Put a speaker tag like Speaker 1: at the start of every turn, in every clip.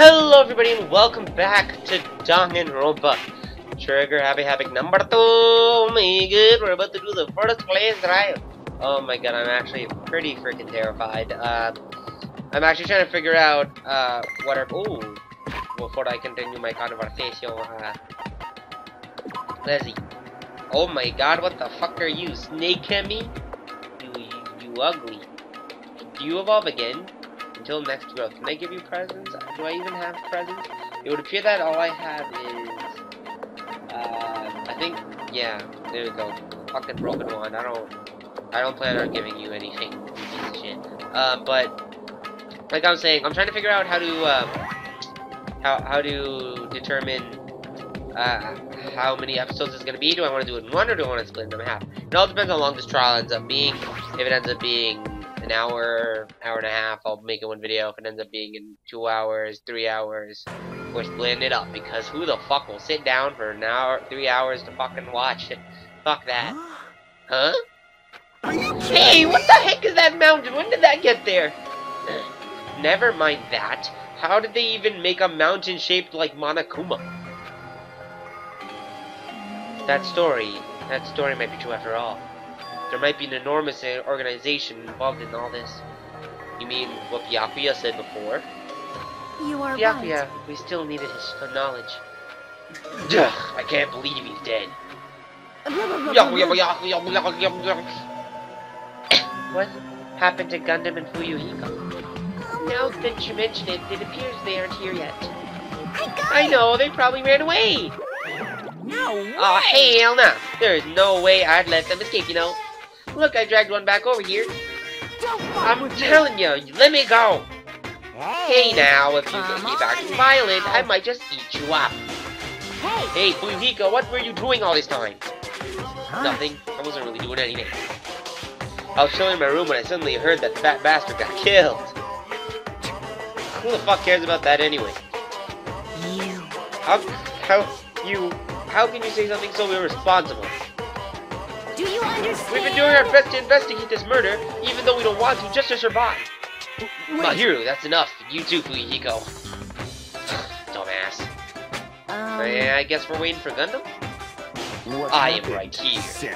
Speaker 1: Hello everybody and welcome back to Dangan Ronpa. Trigger Happy Havoc number 2. Oh my god, we're about to do the first place trial. Oh my god, I'm actually pretty freaking terrified. I'm actually trying to figure out what are before I continue my conversation, Leslie. Oh my god, what the fuck are you? Snake me? You ugly. Do you evolve again? Until next growth. Can I give you presents? Do I even have presents? It would appear that all I have is I think, yeah, there we go. Fucking broken one. I don't plan on giving you anything, you piece of shit. But like I was saying, I'm trying to figure out how to determine how many episodes it's gonna be. Do I want to do it in one or do I want to split it in half? It all depends on how long this trial ends up being. If it ends up being an hour and a half, I'll make it one video. If it ends up being in 2 hours, 3 hours, we're splitting it up, because who the fuck will sit down for an hour, 3 hours to fucking watch it? Fuck that. Huh? Hey, what the heck is that mountain? When did that get there? Never mind that. How did they even make a mountain shaped like Monokuma? That story might be true after all. There might be an enormous organization involved in all this. You mean what Byakuya said before?
Speaker 2: You are
Speaker 1: Byakuya,
Speaker 2: right.
Speaker 1: we still needed his knowledge. Ugh, I can't believe he's dead. What happened to Gundam and Fuyuhiko? Now that you mention it, it appears they aren't here yet. I know, they probably ran away!
Speaker 2: No way.
Speaker 1: Oh, hell no! There is no way I'd let them escape, you know. Look, I dragged one back over here. I'm telling you, let me go! Hey now, if you keep acting violent, I might just eat you up. Hey, Fuyuhiko, what were you doing all this time? Nothing. I wasn't really doing anything. I was chilling in my room when I suddenly heard that fat bastard got killed. Who the fuck cares about that anyway?
Speaker 2: You.
Speaker 1: How can you say something so irresponsible?
Speaker 2: Do you understand?
Speaker 1: We've been doing our best to investigate this murder, even though we don't want to, just to survive. Mahiru, that's enough. You too, Fuyuhiko. Dumbass. I guess we're waiting for Gundam? I am right here.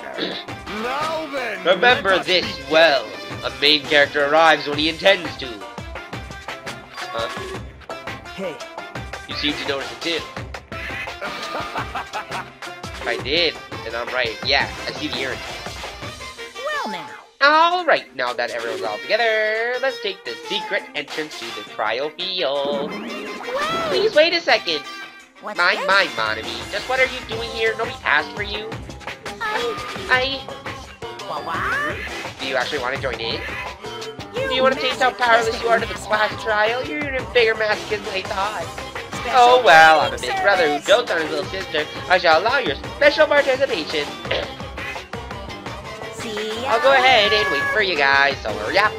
Speaker 3: Now then,
Speaker 1: Remember this well. A main character arrives when he intends to. Huh?
Speaker 2: Hey.
Speaker 1: You seem to notice it too. I did, and I'm right. Yeah, I see the urine.
Speaker 2: Well now.
Speaker 1: Alright, now that everyone's all together, let's take the secret entrance to the trial field. Please wait a second.
Speaker 2: What's
Speaker 1: My,
Speaker 2: this?
Speaker 1: Monami, just what are you doing here? Nobody asked for you.
Speaker 2: What?
Speaker 1: Do you actually want to join in? Do you want to taste how powerless you are to the class trial? You're a bigger masochist than I thought. Oh well, I'm a big brother who dotes on his little sister. I shall allow your special participation.
Speaker 2: See ya.
Speaker 1: I'll go ahead and wait for you guys, so hurry up.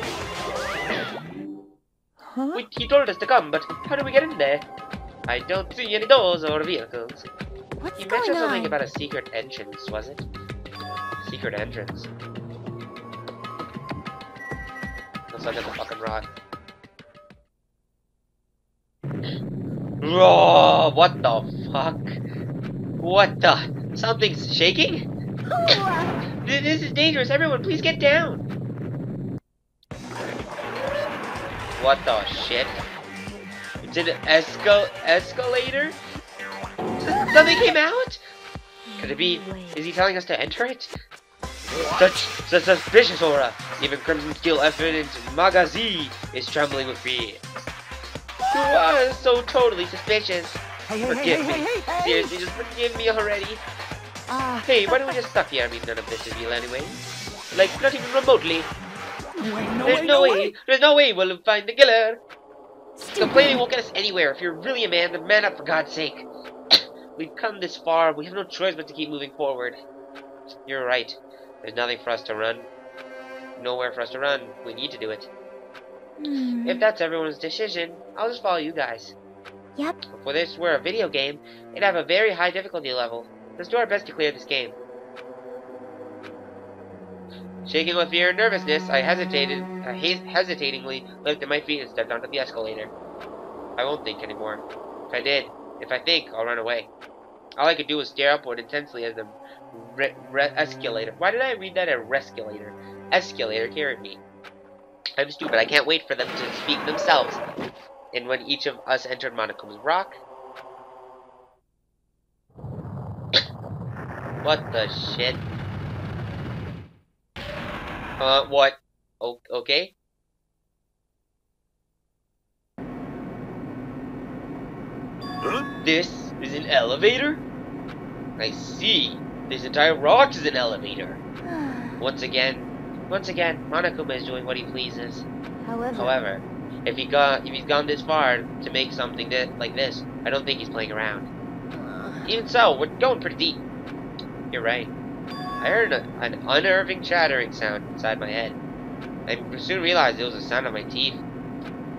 Speaker 2: Huh?
Speaker 1: He told us to come, but how do we get in there? I don't see any doors or vehicles.
Speaker 2: What's
Speaker 1: You
Speaker 2: going
Speaker 1: mentioned something
Speaker 2: on?
Speaker 1: about a secret entrance, was it? Secret entrance. Let's look at the fucking rock. Whoa, what the fuck? What the? Something's shaking? This is dangerous. Everyone, please get down. What the shit? It's an escalator? Something came out? Could it be? Is he telling us to enter it? Such suspicious aura. Even Crimson Steel Evidence Magazine is trembling with fear. You are so totally suspicious. Forgive me. Seriously, just forgive me already. Hey, why don't we just stop here? I mean, none of this is real anyway. Like, not even remotely. There's no way we'll find the killer. Complaining won't get us anywhere. If you're really a man, then man up for God's sake. We've come this far. We have no choice but to keep moving forward. You're right. There's nothing for us to run. Nowhere for us to run. We need to do it. If that's everyone's decision, I'll just follow you guys.
Speaker 2: Yep.
Speaker 1: If this were a video game, it'd have a very high difficulty level. Let's do our best to clear this game. Shaking with fear and nervousness, I hesitatingly lifted my feet and stepped onto the escalator. I won't think anymore. If I think, I'll run away. All I could do was stare upward intensely as the escalator. Why did I read that as resculator? Escalator carried me. I'm stupid. I can't wait for them to speak themselves. And when each of us entered Monaco's rock. What the shit? What? Okay.
Speaker 3: Huh?
Speaker 1: This is an elevator? I see. This entire rock is an elevator. Once again, Monokuma is doing what he pleases. However, if he's gone this far to make something like this, I don't think he's playing around. Even so, we're going pretty deep. You're right. I heard an unnerving chattering sound inside my head. I soon realized it was the sound of my teeth.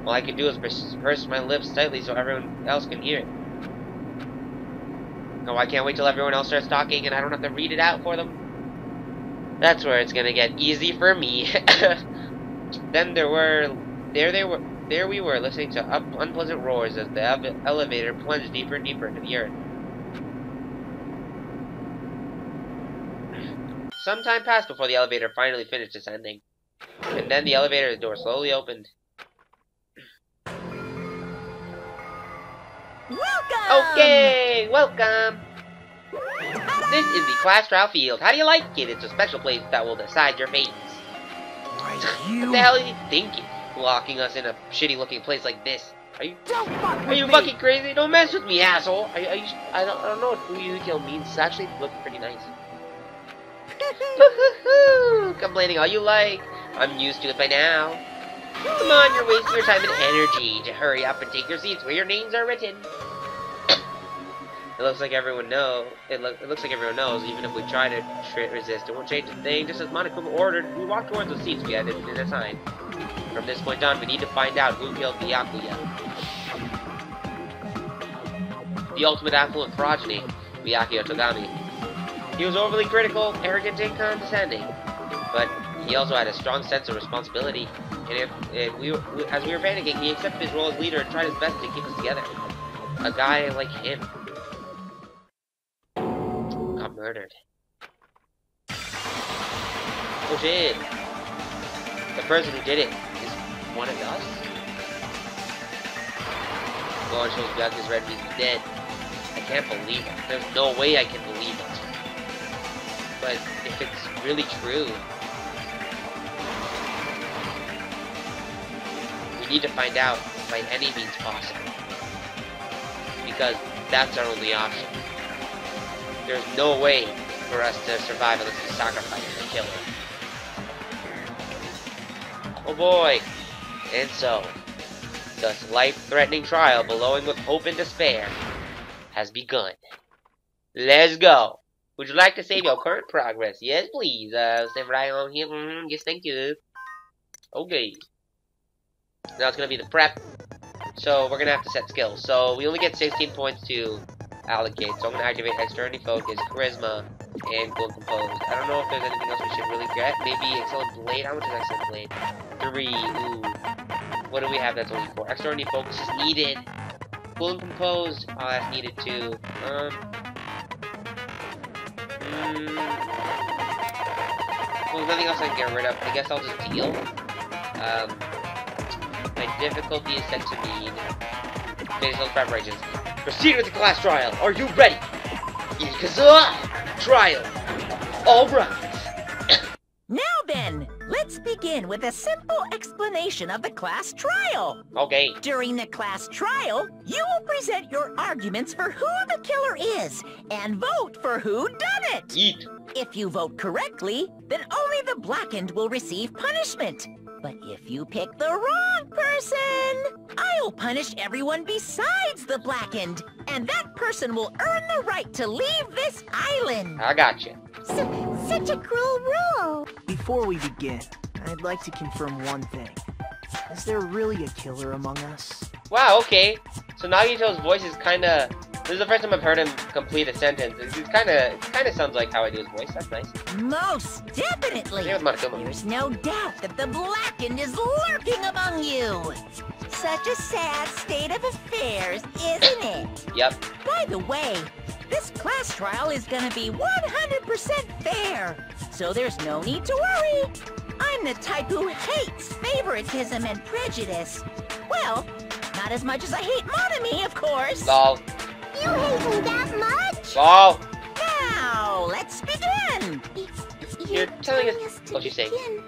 Speaker 1: All I could do was purse my lips tightly so everyone else can hear it. Oh, I can't wait till everyone else starts talking and I don't have to read it out for them. That's where it's gonna get easy for me. Then there we were, listening to unpleasant roars as the elevator plunged deeper and deeper into the earth. Some time passed before the elevator finally finished descending. And then the elevator door slowly opened.
Speaker 2: Welcome!
Speaker 1: Okay, welcome! This is the class trial field. How do you like it? It's a special place that will decide your fate.
Speaker 3: Why
Speaker 1: What
Speaker 3: you?
Speaker 1: the hell are you thinking? Locking us in a shitty looking place like this. Are you
Speaker 2: Don't fuck
Speaker 1: fucking crazy? Don't mess with me, asshole! I don't know what Fuyukiyo means. It's actually looking pretty nice. Complaining all you like. I'm used to it by now. Come on, you're wasting your time and energy to hurry up and take your seats where your names are written. It looks like everyone knows. It looks like everyone knows. Even if we try to resist, it won't change a thing. Just as Monokuma ordered, we walk towards the seats we had been assigned. From this point on, we need to find out who killed the Yakuya. The ultimate affluent progeny, Byakuya Togami. He was overly critical, arrogant, and condescending, but he also had a strong sense of responsibility. And as we were panicking, he accepted his role as leader and tried his best to keep us together. A guy like him got murdered. Oh shit! The person who did it is one of us. God shows Byakuya's red means he's dead. I can't believe it. There's no way I can believe it. But if it's really true, we need to find out by any means possible. Because that's our only option. There's no way for us to survive unless we sacrifice the killer. Oh boy! And so, this life-threatening trial, bellowing with hope and despair, has begun. Let's go! Would you like to save your current progress? Yes, please. Step right on here. Yes, thank you. Okay. Now it's gonna be the prep. So we're gonna have to set skills. So we only get 16 points to allocate. So I'm gonna activate Externity Focus, Charisma, and Cool and Composed. I don't know if there's anything else we should really get. Maybe Excellent Blade. How much is Excellent Blade? 3. Ooh. What do we have that's only 4? Externity Focus is needed. Cool and Composed. Oh, that's needed too. Well, nothing else I can get rid of. I guess I'll just deal. My difficulty is set to mean. Finish those preparations. Proceed with the class trial. Are you ready? Ikaza! Trial. All right.
Speaker 2: Now then, let's begin with a simple explanation of the class trial.
Speaker 1: Okay.
Speaker 2: During the class trial, you will present your arguments for who the killer is and vote for who done it.
Speaker 1: Eat.
Speaker 2: If you vote correctly, then only the blackened will receive punishment. But if you pick the wrong person, I'll punish everyone besides the blackened, and that person will earn the right to leave this island.
Speaker 1: I got you.
Speaker 2: Such a cruel rule.
Speaker 4: Before we begin, I'd like to confirm one thing. Is there really a killer among us?
Speaker 1: Wow, okay. So Nagito's voice is kinda... This is the first time I've heard him complete a sentence. It kinda sounds like how I do his voice. That's nice.
Speaker 2: Most definitely.
Speaker 1: Same with Monokuma.
Speaker 2: There's no doubt that the blackened is lurking among you. such a sad state of affairs, isn't it?
Speaker 1: Yep.
Speaker 2: By the way, this class trial is gonna be 100% fair, so there's no need to worry. I'm the type who hates favoritism and prejudice. Well, not as much as I hate Monami, of course.
Speaker 1: Lol.
Speaker 5: You hate me that much?
Speaker 1: Lol.
Speaker 2: Now, let's begin.
Speaker 1: You're telling us what she's saying.
Speaker 5: begin.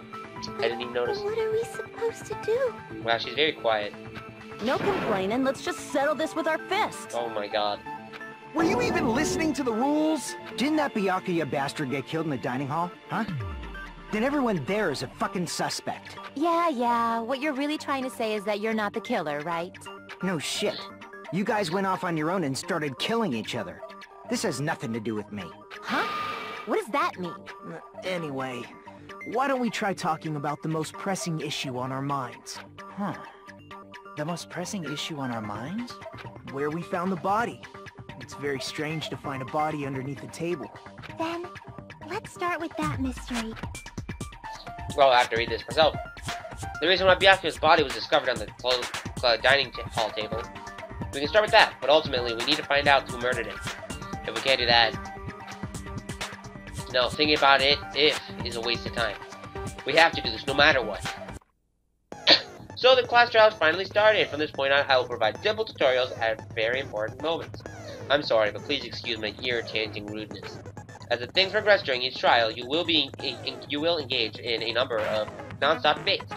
Speaker 1: I didn't even notice.
Speaker 5: What are we supposed to do?
Speaker 1: Wow, she's very quiet.
Speaker 6: No complaining, let's just settle this with our fists.
Speaker 1: Oh my god.
Speaker 4: Were you even listening to the rules? Didn't that Byakuya bastard get killed in the dining hall? Huh? Then everyone there is a fucking suspect.
Speaker 6: Yeah, what you're really trying to say is that you're not the killer, right?
Speaker 4: No shit. You guys went off on your own and started killing each other. This has nothing to do with me.
Speaker 6: Huh? What does that mean?
Speaker 7: Anyway, why don't we try talking about the most pressing issue on our minds?
Speaker 4: Huh. The most pressing issue on our minds?
Speaker 7: Where we found the body. It's very strange to find a body underneath a table.
Speaker 5: Then, let's start with that mystery.
Speaker 1: Well, I have to read this myself. The reason why Byakuya's body was discovered on the dining hall table. We can start with that, but ultimately we need to find out who murdered him. If we can't do that, no, thinking about it is a waste of time. We have to do this no matter what. So the class trial has finally started. From this point on, I will provide simple tutorials at very important moments. I'm sorry, but please excuse my irritating rudeness. As the things progress during each trial, you will engage in a number of non-stop debates.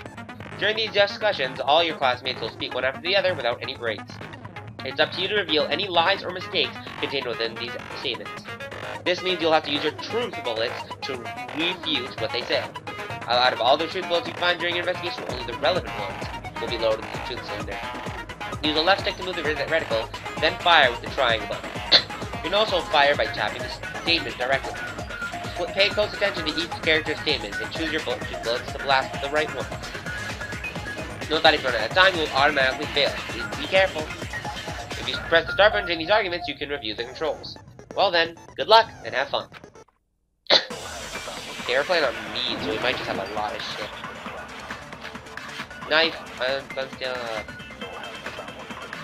Speaker 1: During these discussions, all your classmates will speak one after the other without any breaks. It's up to you to reveal any lies or mistakes contained within these statements. This means you'll have to use your truth bullets to refute what they say. Out of all the truth bullets you find during your investigation, only the relevant ones will be loaded into the truth cylinder. Use the left stick to move the reticle, then fire with the triangle button. You can also fire by tapping the statement directly. Pay close attention to each character's statements and choose your truth bullets to blast with the right one. Note that if you run out of time, you will automatically fail. Please be careful. If you press the start button during these arguments, you can review the controls. Well then, good luck and have fun. Okay, we're playing on mead, so we might just have a lot of shit. Knife,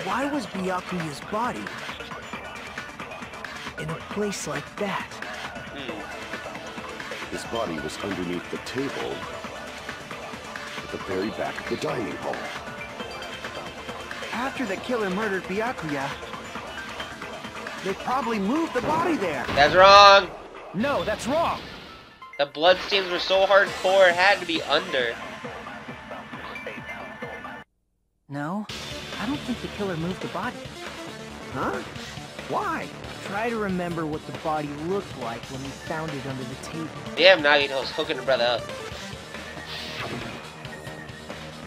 Speaker 7: Why was Byakuya's body in a place like that?
Speaker 3: His body was underneath the table at the very back of the dining hall.
Speaker 4: After the killer murdered Byakuya, they probably moved the body there.
Speaker 1: That's wrong!
Speaker 7: No, that's wrong!
Speaker 1: The bloodstains were so hardcore, it had to be under.
Speaker 4: No, I don't think the killer moved the body. Huh? Why?
Speaker 7: Try to remember what the body looked like when we found it under the table.
Speaker 1: Damn, Nagito's hooking her brother up.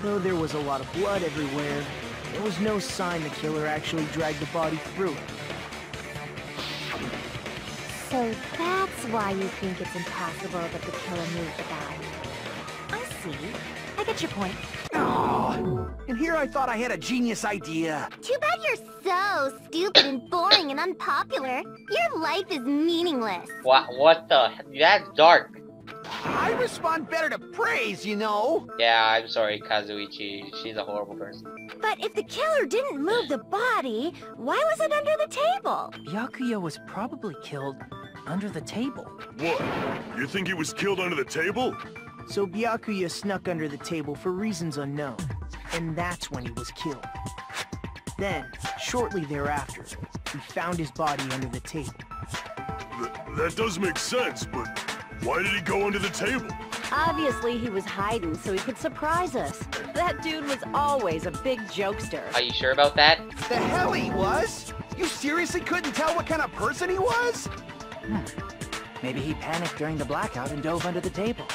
Speaker 7: Though there was a lot of blood everywhere, there was no sign the killer actually dragged the body through it.
Speaker 5: So that's why you think it's impossible that the killer moved the body.
Speaker 6: I see. I get your point.
Speaker 4: Oh, and here I thought I had a genius idea.
Speaker 5: Too bad you're so stupid and boring and unpopular. Your life is meaningless.
Speaker 1: What the? That's dark.
Speaker 4: I respond better to praise, you know.
Speaker 1: Yeah, I'm sorry, Kazuichi. She's a horrible person.
Speaker 6: But if the killer didn't move the body, why was it under the table?
Speaker 7: Byakuya was probably killed under the table.
Speaker 3: What? You think he was killed under the table?
Speaker 7: So Byakuya snuck under the table for reasons unknown, and that's when he was killed. Then, shortly thereafter, we found his body under the table.
Speaker 3: That does make sense, but why did he go under the table?
Speaker 6: Obviously, he was hiding so he could surprise us. That dude was always a big jokester.
Speaker 1: Are you sure about that?
Speaker 4: The hell he was? You seriously couldn't tell what kind of person he was?
Speaker 7: Maybe he panicked during the blackout and dove under the table.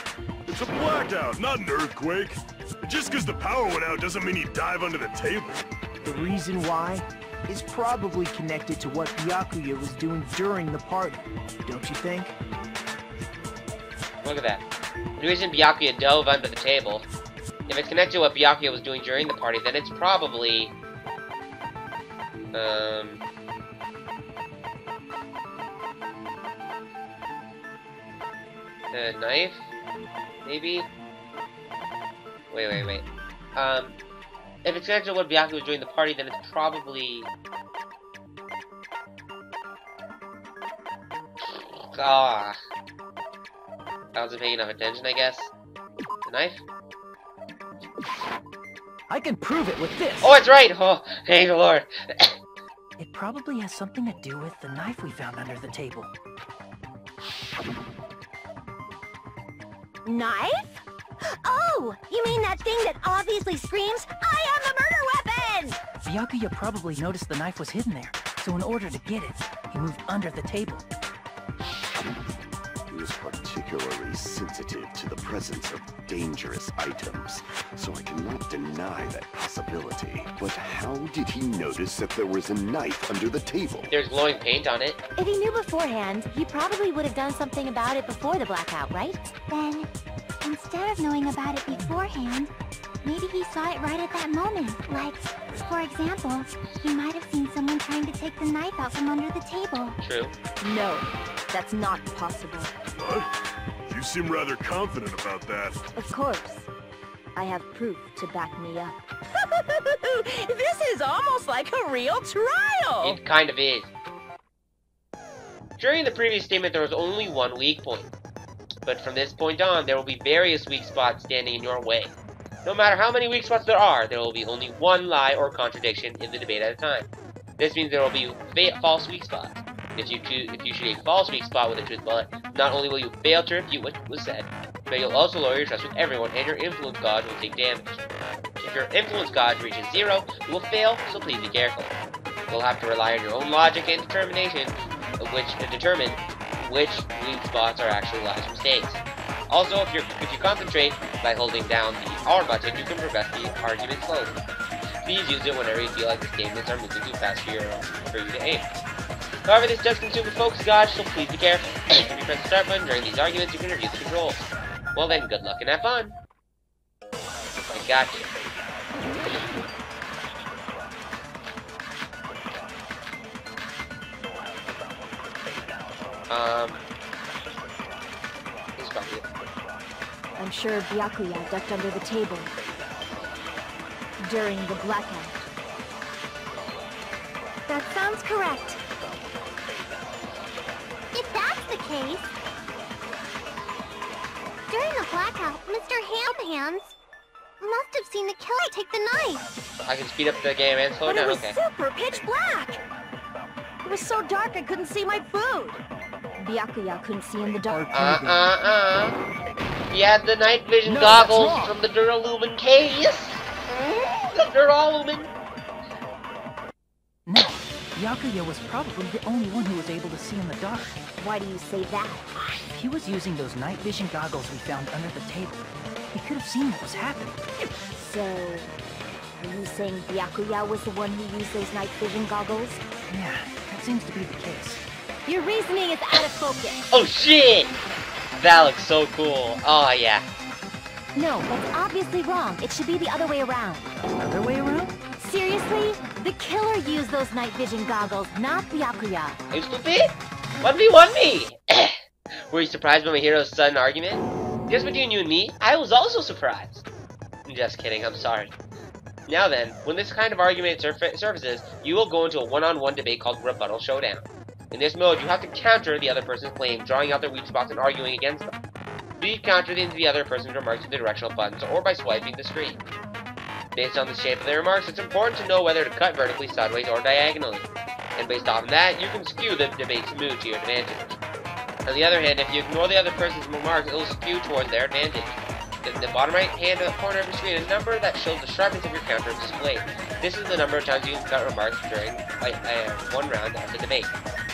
Speaker 3: It's a blackout, not an earthquake. Just because the power went out doesn't mean he'd dive under the table.
Speaker 7: The reason why is probably connected to what Byakuya was doing during the party, don't you think?
Speaker 1: Look at that. The reason Byakuya dove under the table, if it's connected to what Byakuya was doing during the party, then it's probably... a knife? Maybe? Wait. If it's connected to what Byakuya was doing in the party, then it's probably... Ah. I wasn't paying enough attention, I guess. The knife?
Speaker 7: I can prove it with this.
Speaker 1: Oh, it's right! Oh, thank the Lord.
Speaker 7: It probably has something to do with the knife we found under the table.
Speaker 5: Knife? Oh, you mean that thing that obviously screams, "I am the murder weapon!"
Speaker 7: Byakuya probably noticed the knife was hidden there, so in order to get it, he moved under the table.
Speaker 8: He was particularly sensitive to the presence of dangerous items, so I cannot deny that possibility. But how did he notice that there was a knife under the table?
Speaker 1: There's glowing paint on it.
Speaker 5: If he knew beforehand, he probably would have done something about it before the blackout, right? Then, instead of knowing about it beforehand, maybe he saw it right at that moment. Like, for example, he might have seen someone trying to take the knife out from under the table.
Speaker 1: True.
Speaker 6: No, that's not possible.
Speaker 3: What? You seem rather confident about that.
Speaker 6: Of course. I have proof to back me up.
Speaker 2: This is almost like a real trial!
Speaker 1: It kind of is. During the previous statement, there was only one weak point. But from this point on, there will be various weak spots standing in your way. No matter how many weak spots there are, there will be only one lie or contradiction in the debate at a time. This means there will be false weak spots. If you shoot a false weak spot with a truth bullet, not only will you fail to refute what was said, but you'll also lower your trust with everyone, and your influence gauge will take damage. If your influence gauge reaches 0, you will fail, so please be careful. You'll have to rely on your own logic and determination, to determine which weak spots are actually lies or mistakes. Also, if you concentrate by holding down the R button, you can progress the argument slowly. Please use it whenever you feel like the statements are moving too fast for you to aim. However, this does consume a focus gauge, so please be careful. If you press the start button during these arguments, you can review the controls. Well then, good luck and have fun. I got you. This is probably it.
Speaker 6: I'm sure Byakuya ducked under the table during the blackout.
Speaker 5: That sounds correct. If that's the case... During the blackout, Mr. Hands must have seen the killer take the knife.
Speaker 1: I can speed up the game and slow it
Speaker 2: But it
Speaker 1: down,
Speaker 2: was
Speaker 1: okay.
Speaker 2: super pitch black!
Speaker 6: It was so dark I couldn't see my food. Byakuya couldn't see in the dark.
Speaker 1: He had the night vision
Speaker 7: No,
Speaker 1: goggles
Speaker 7: that's wrong.
Speaker 1: from the Duralumin case. The Duralumin.
Speaker 7: No, Byakuya was probably the only one who was able to see in the dark.
Speaker 6: Why do you say that?
Speaker 7: If he was using those night vision goggles we found under the table, he could have seen what was happening.
Speaker 6: So, are you saying Byakuya was the one who used those night vision goggles?
Speaker 7: Yeah, that seems to be the case.
Speaker 6: Your reasoning is out of focus.
Speaker 1: Oh shit! That looks so cool. Oh yeah.
Speaker 6: No, that's obviously wrong. It should be the other way around.
Speaker 7: Other way around?
Speaker 6: Seriously? The killer used those night vision goggles, not Byakuya.
Speaker 1: Are you stupid? 1v1 me! Were you surprised by my hero's sudden argument? Just between you and me, I was also surprised. Just kidding, I'm sorry. Now then, when this kind of argument surfaces, you will go into a one-on-one debate called Rebuttal Showdown. In this mode, you have to counter the other person's claim, drawing out their weak spots and arguing against them. Please counter the other person's remarks with the directional buttons or by swiping the screen. Based on the shape of their remarks, it's important to know whether to cut vertically, sideways, or diagonally. And based off of that, you can skew the debate's mood to your advantage. On the other hand, if you ignore the other person's remarks, it will skew towards their advantage. In the bottom right hand corner of the screen, a number that shows the sharpness of your counter is displayed. This is the number of times you can cut remarks during one round of the debate.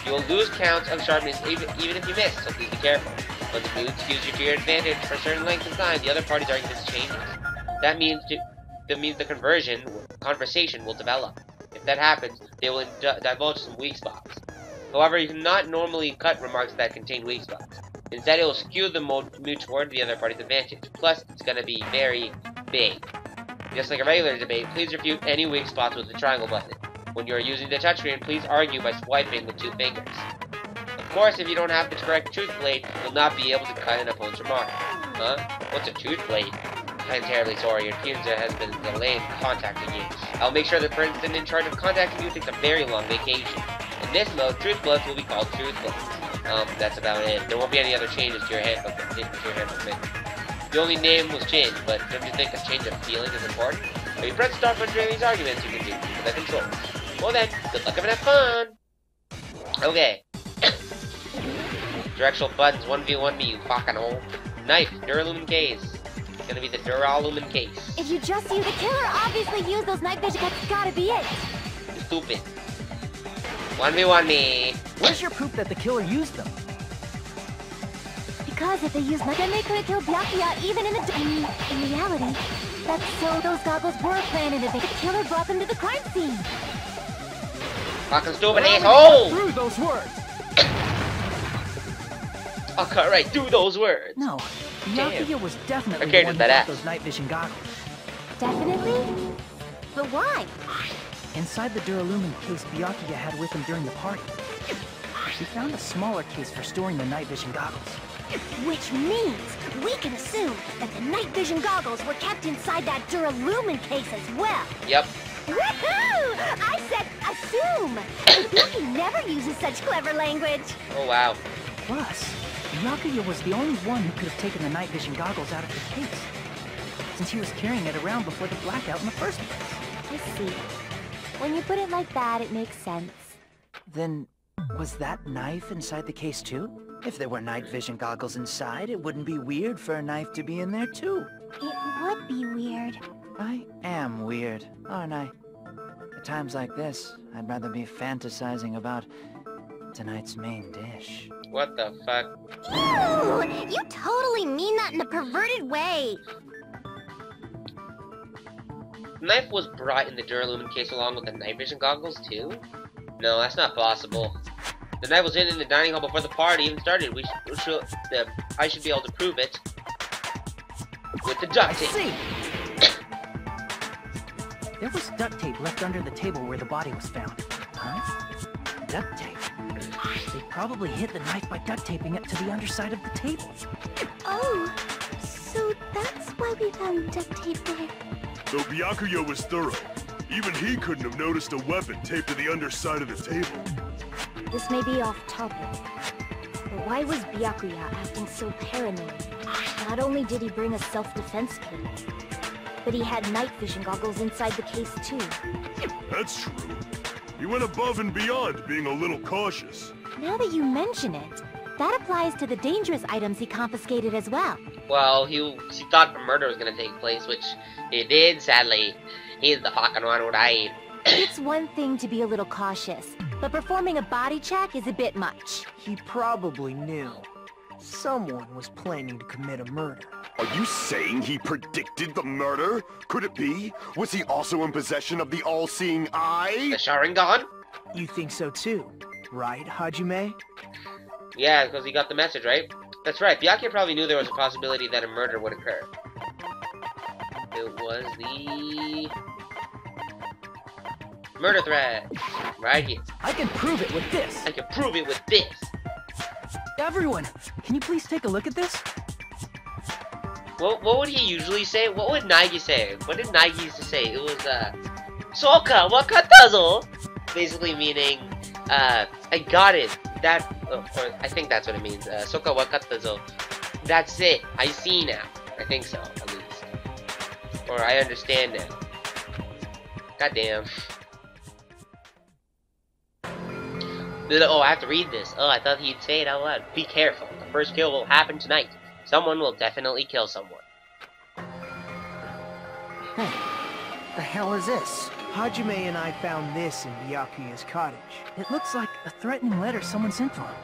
Speaker 1: You will lose counts of sharpness even if you miss, so please be careful. When the mood skews you to your advantage for a certain length of time, the other party's argument changes. That means the conversation will develop. If that happens, they will divulge some weak spots. However, you cannot normally cut remarks that contain weak spots. Instead, it will skew the mood toward the other party's advantage. Plus, it's going to be very big. Just like a regular debate, please refute any weak spots with the triangle button. When you are using the touchscreen, please argue by swiping with 2 fingers. Of course, if you don't have the correct truth blade, you'll not be able to cut an opponent's remark. Huh? What's a truth blade? I'm terribly sorry. Your team has been delayed in contacting you. I'll make sure the person in charge of contacting you takes a very long vacation. In this mode, Truth Blows will be called Truth Blows. That's about it. There won't be any other changes to your handbook. The only name was changed, but don't you think a change of feeling is important? If you press start for these arguments, you can do the controls. Well then, good luck and have fun! Okay. Directional buttons, 1v1 me, you fucking hole. Knife, Duralumin case. It's gonna be the Duralumin case.
Speaker 5: If you just use the killer, obviously use those night vision. That's gotta be it.
Speaker 1: Stupid. 1v1 me.
Speaker 4: Where's your proof that the killer used them?
Speaker 5: Because if they used night, then they could have killed Byakuya even in in reality. That's so those goggles were planned in advance. The killer brought them to the crime scene.
Speaker 1: Fucking stupid asshole!
Speaker 4: Through those words.
Speaker 1: I'll cut right through those words.
Speaker 4: No, Byakuya was definitely
Speaker 1: Okay,
Speaker 4: the one who
Speaker 1: that
Speaker 4: got those night vision goggles.
Speaker 5: Definitely? But why?
Speaker 4: Inside the Duralumin case Byakuya had with him during the party, we found a smaller case for storing the night vision goggles.
Speaker 5: Which means we can assume that the night vision goggles were kept inside that Duralumin case as well.
Speaker 1: Yep.
Speaker 5: Woohoo! I said assume! Yuki never uses such clever language.
Speaker 1: Oh wow.
Speaker 4: Plus, Byakuya was the only one who could have taken the night vision goggles out of the case, since he was carrying it around before the blackout in the first place.
Speaker 5: I see. When you put it like that, it makes sense.
Speaker 4: Then, was that knife inside the case too? If there were night vision goggles inside, it wouldn't be weird for a knife to be in there too.
Speaker 5: It would be weird.
Speaker 4: I am weird, aren't I? At times like this, I'd rather be fantasizing about tonight's main dish.
Speaker 1: What the fuck?
Speaker 5: Ew! You totally mean that in a perverted way.
Speaker 1: The knife was brought in the Duralumin case along with the night vision goggles too? No, that's not possible. The knife was in the dining hall before the party even started. I should be able to prove it with the duct tape.
Speaker 4: See. There was duct tape left under the table where the body was found. Huh? Duct tape. They probably hid the knife by duct taping it to the underside of the table.
Speaker 5: Oh, so that's why we found duct tape there.
Speaker 3: Though Byakuya was thorough, even he couldn't have noticed a weapon taped to the underside of the table.
Speaker 5: This may be off topic, but why was Byakuya acting so paranoid? Not only did he bring a self-defense kit, but he had night vision goggles inside the case too.
Speaker 3: That's true. He went above and beyond, being a little cautious.
Speaker 5: Now that you mention it, that applies to the dangerous items he confiscated as well.
Speaker 1: Well, he thought a murder was gonna take place, which it did, sadly. He's the fucking one who died.
Speaker 5: It's one thing to be a little cautious, but performing a body check is a bit much.
Speaker 7: He probably knew. Someone was planning to commit a murder.
Speaker 8: Are you saying he predicted the murder? Could it be? Was he also in possession of the all-seeing eye?
Speaker 1: The Sharingan?
Speaker 7: You think so too, right, Hajime?
Speaker 1: Yeah, because he got the message, right? That's right, Byakuya probably knew there was a possibility that a murder would occur. It was the murder threat. Right here.
Speaker 4: I can prove it with this.
Speaker 1: I can prove it with this.
Speaker 4: Everyone, can you please take a look at this?
Speaker 1: What would he usually say? What would Nagi say? What did Nagi used to say? It was, Soka wakatazo! Basically meaning, I got it. That, or I think that's what it means. Soka wakatazo. That's it. I see now. I think so, at least. Or I understand now. Goddamn. Oh, I have to read this. Oh, I thought he'd say it out loud. Be careful. The first kill will happen tonight. Someone will definitely kill someone.
Speaker 4: Hey, the hell is this?
Speaker 7: Hajime and I found this in Byakuya's cottage.
Speaker 4: It looks like a threatening letter someone sent to him.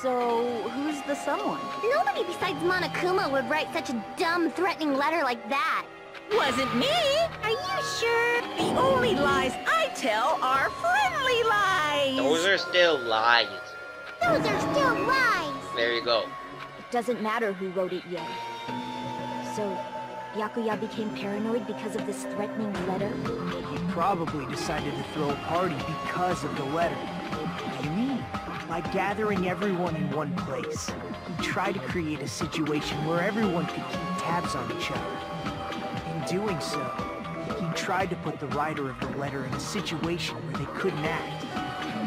Speaker 6: So, who's the someone?
Speaker 5: Nobody besides Monokuma would write such a dumb, threatening letter like that.
Speaker 2: Wasn't me!
Speaker 5: Are you sure?
Speaker 2: The only lies I tell are friendly lies!
Speaker 1: Those are still lies.
Speaker 5: Those are still lies.
Speaker 1: There you go.
Speaker 6: It doesn't matter who wrote it yet. So, Byakuya became paranoid because of this threatening letter?
Speaker 7: He probably decided to throw a party because of the letter. What do you mean? By gathering everyone in one place. He tried to create a situation where everyone could keep tabs on each other. doing so, he tried to put the writer of the letter in a situation where they couldn't act.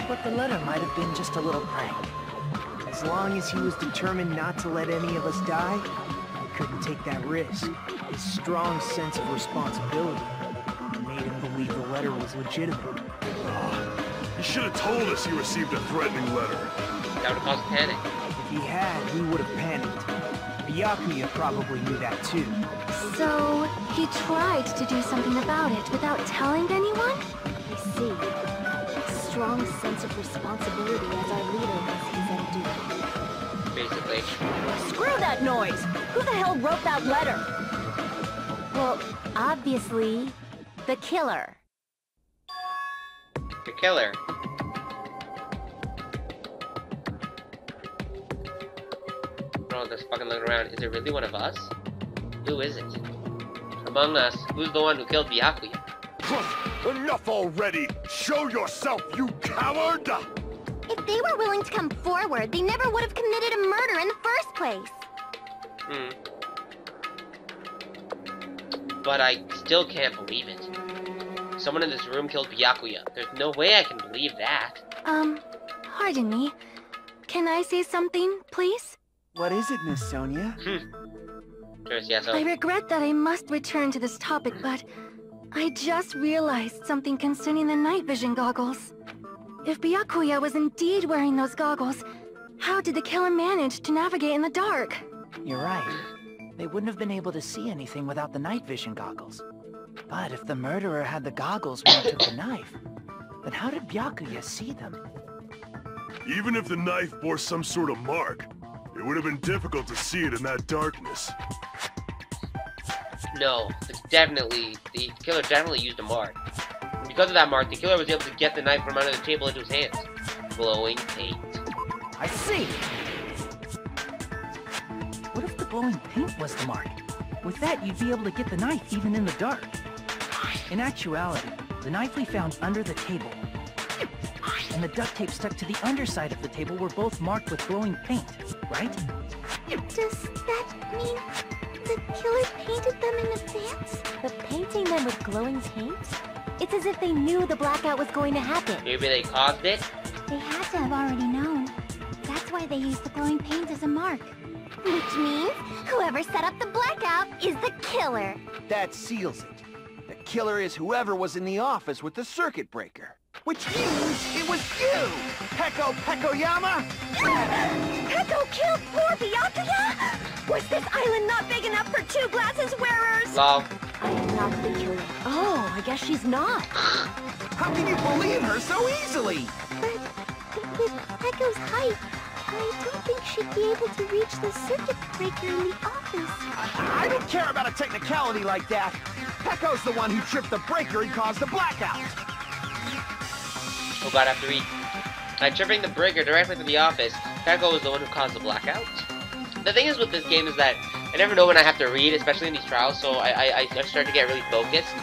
Speaker 4: But the letter might have been just a little prank.
Speaker 7: As long as he was determined not to let any of us die, he couldn't take that risk. His strong sense of responsibility made him believe the letter was legitimate.
Speaker 3: You should have told us you received a threatening letter.
Speaker 1: That would have caused panic.
Speaker 7: If he had, we would have panicked. Byakuya probably knew that too.
Speaker 5: So, he tried to do something about it without telling anyone?
Speaker 6: I see. Strong sense of responsibility as our leader was his undoing.
Speaker 1: Basically.
Speaker 2: Screw that noise! Who the hell wrote that letter?
Speaker 5: Well, obviously, the killer.
Speaker 1: The killer. We're all just fucking looking around. Is it really one of us? Who is it? Among us, who's the one who killed Byakuya?
Speaker 3: Enough already! Show yourself, you coward!
Speaker 5: If they were willing to come forward, they never would have committed a murder in the first place.
Speaker 1: But I still can't believe it. Someone in this room killed Byakuya. There's no way I can believe that.
Speaker 5: Pardon me. Can I say something, please?
Speaker 7: What is it, Miss Sonia?
Speaker 5: I regret that I must return to this topic, but I just realized something concerning the night vision goggles. If Byakuya was indeed wearing those goggles, how did the killer manage to navigate in the dark?
Speaker 4: You're right. They wouldn't have been able to see anything without the night vision goggles. But if the murderer had the goggles when he took the knife, then how did Byakuya see them?
Speaker 3: Even if the knife bore some sort of mark, it would have been difficult to see it in that darkness.
Speaker 1: No, it's definitely, the killer definitely used a mark. And because of that mark, the killer was able to get the knife from under the table into his hands. Glowing paint.
Speaker 4: I see! What if the glowing paint was the mark? With that, you'd be able to get the knife even in the dark. In actuality, the knife we found under the table and the duct tape stuck to the underside of the table were both marked with glowing paint, right?
Speaker 5: Does that mean the killer painted them in advance?
Speaker 6: But painting them with glowing paint? It's as if they knew the blackout was going to happen.
Speaker 1: Maybe they caused it?
Speaker 5: They had to have already known. That's why they used the glowing paint as a mark. Which means whoever set up the blackout is the killer.
Speaker 9: That seals it. The killer is whoever was in the office with the circuit breaker. Which means it was you, Peko Pekoyama!
Speaker 2: Peko killed poor Byakuya? Was this island not big enough for two glasses wearers?
Speaker 1: Lol.
Speaker 6: I am not the killer.
Speaker 2: Oh, I guess she's not.
Speaker 9: How can you believe her so easily?
Speaker 5: But with Peko's height, I don't think she'd be able to reach the circuit breaker in the office.
Speaker 9: I don't care about a technicality like that. Peko's the one who tripped the breaker and caused the blackout.
Speaker 1: Oh god, I have to read. By tripping the breaker directly from the office, Peko was the one who caused the blackout. The thing is with this game is that I never know when I have to read, especially in these trials, so I start to get really focused.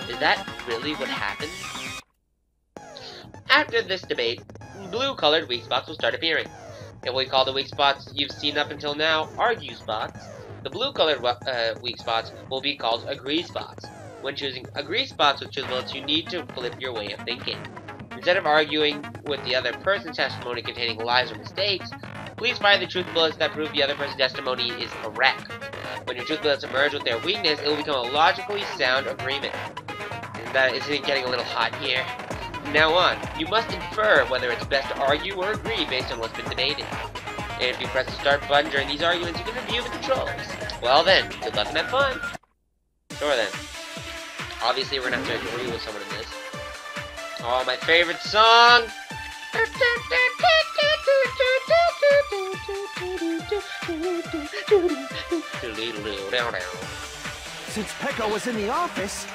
Speaker 1: Is that really what happened? After this debate, blue-colored weak spots will start appearing. If we call the weak spots you've seen up until now argue spots, the blue-colored weak spots will be called agree spots. When choosing agree spots with truth bullets, you need to flip your way of thinking. Instead of arguing with the other person's testimony containing lies or mistakes, please find the truth bullets that prove the other person's testimony is correct. When your truth bullets emerge with their weakness, it will become a logically sound agreement. And that isn't getting a little hot here. From now on, you must infer whether it's best to argue or agree based on what's been debated. And if you press the start button during these arguments, you can review the controls. Well then, good luck and have fun. Sure then. Obviously, we're gonna have to agree with someone in this. Oh, my favorite song!
Speaker 9: Since Peko was in the office,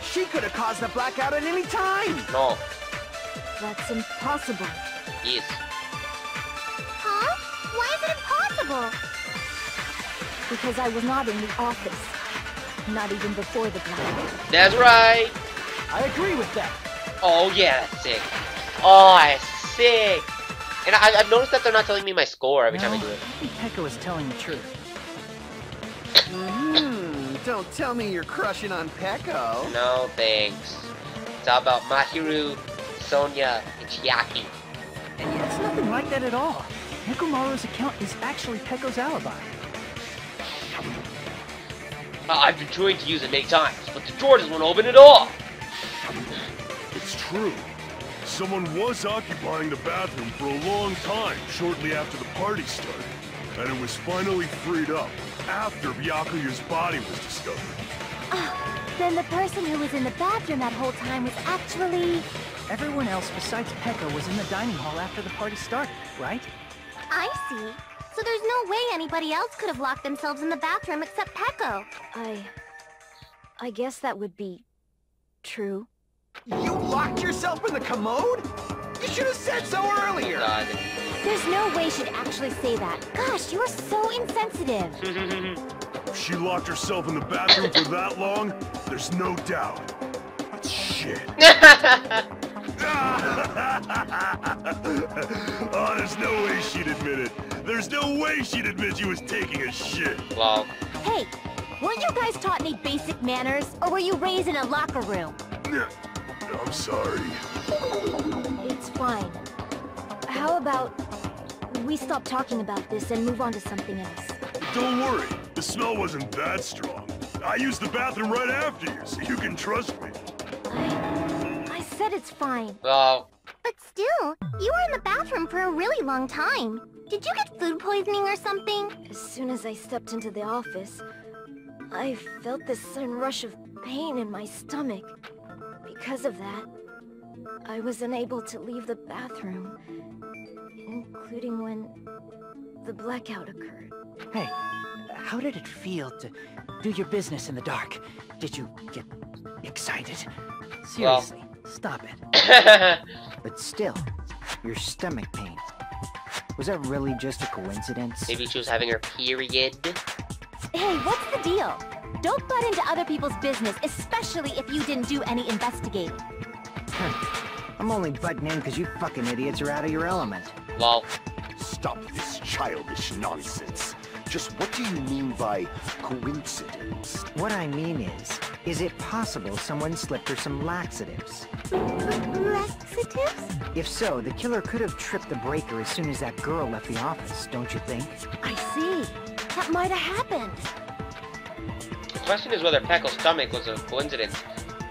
Speaker 9: she could have caused the blackout at any time.
Speaker 1: No.
Speaker 6: That's impossible.
Speaker 1: Yes.
Speaker 5: Huh? Why is it impossible?
Speaker 6: Because I was not in the office. Not even before the blackout.
Speaker 1: That's right!
Speaker 9: I agree with that.
Speaker 1: Oh yeah, that's sick. Oh, that's sick! And I've noticed that they're not telling me my score every time I do it.
Speaker 4: I think Peko is telling the truth.
Speaker 9: Don't tell me you're crushing on Pecco.
Speaker 1: No thanks. It's all about Mahiru, Sonia, and Chiaki.
Speaker 4: And it's nothing like that at all. Nekomaru's account is actually Pecco's alibi.
Speaker 1: I've been trying to use it many times, but the door doesn't open at all.
Speaker 3: It's true. Someone was occupying the bathroom for a long time shortly after the party started, and it was finally freed up after Byakuya's body was discovered.
Speaker 5: Then the person who was in the bathroom that whole time was actually...
Speaker 4: Everyone else besides Pecco was in the dining hall after the party started, right?
Speaker 5: I see. So there's no way anybody else could have locked themselves in the bathroom except Pecco.
Speaker 6: I guess that would be... true.
Speaker 9: You locked yourself in the commode? You should have said so earlier!
Speaker 1: God.
Speaker 5: There's no way she'd actually say that. Gosh, you are so insensitive.
Speaker 3: If she locked herself in the bathroom for that long, there's no doubt. It's shit. Oh, there's no way she'd admit it. There's no way she'd admit she was taking a shit.
Speaker 1: Well.
Speaker 5: Hey, weren't you guys taught any basic manners, or were you raised in a locker room?
Speaker 3: I'm sorry.
Speaker 6: It's fine. How about we stop talking about this and move on to something else?
Speaker 3: Don't worry, the smell wasn't that strong. I used the bathroom right after you, so you can trust me.
Speaker 6: I said it's fine.
Speaker 1: Well.
Speaker 5: But still, you were in the bathroom for a really long time. Did you get food poisoning or something?
Speaker 6: As soon as I stepped into the office, I felt this sudden rush of pain in my stomach. Because of that, I was unable to leave the bathroom, including when the blackout occurred.
Speaker 4: Hey, how did it feel to do your business in the dark? Did you get excited? Seriously, stop it.
Speaker 10: But still, your stomach pain. Was that really just a coincidence?
Speaker 1: Maybe she was having her period.
Speaker 5: Hey, what's the deal? Don't butt into other people's business, especially if you didn't do any investigating.
Speaker 10: I'm only butting in because you fucking idiots are out of your element.
Speaker 1: Lol.
Speaker 8: Stop this childish nonsense. Just what do you mean by coincidence?
Speaker 10: What I mean is it possible someone slipped her some laxatives?
Speaker 5: Laxatives?
Speaker 10: If so, the killer could have tripped the breaker as soon as that girl left the office, don't you think?
Speaker 5: I see. That might have happened.
Speaker 1: The question is whether Pecco's stomach was a coincidence,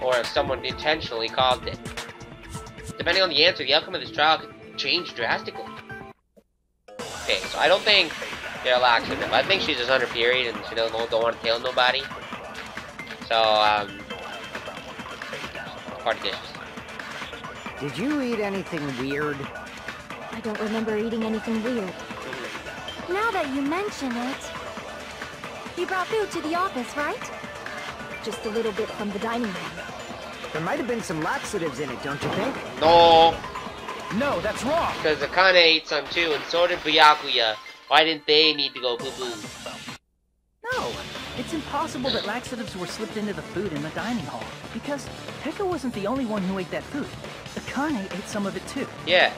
Speaker 1: or if someone intentionally caused it. Depending on the answer, the outcome of this trial could change drastically. Okay, so I don't think they're laxative. I think she's just on her period and she don't want to tell nobody. So, party dishes.
Speaker 10: Did you eat anything weird?
Speaker 6: I don't remember eating anything weird.
Speaker 5: Now that you mention it, you brought food to the office, right?
Speaker 6: Just a little bit from the dining room.
Speaker 10: There might have been some laxatives in it, don't you think?
Speaker 1: No,
Speaker 4: No, that's wrong!
Speaker 1: because Akane ate some too, and so did Byakuya. Why didn't they need to go poo-poo?
Speaker 4: No, it's impossible that laxatives were slipped into the food in the dining hall, because Pecco wasn't the only one who ate that food. Akane ate some of it too.
Speaker 1: Yeah.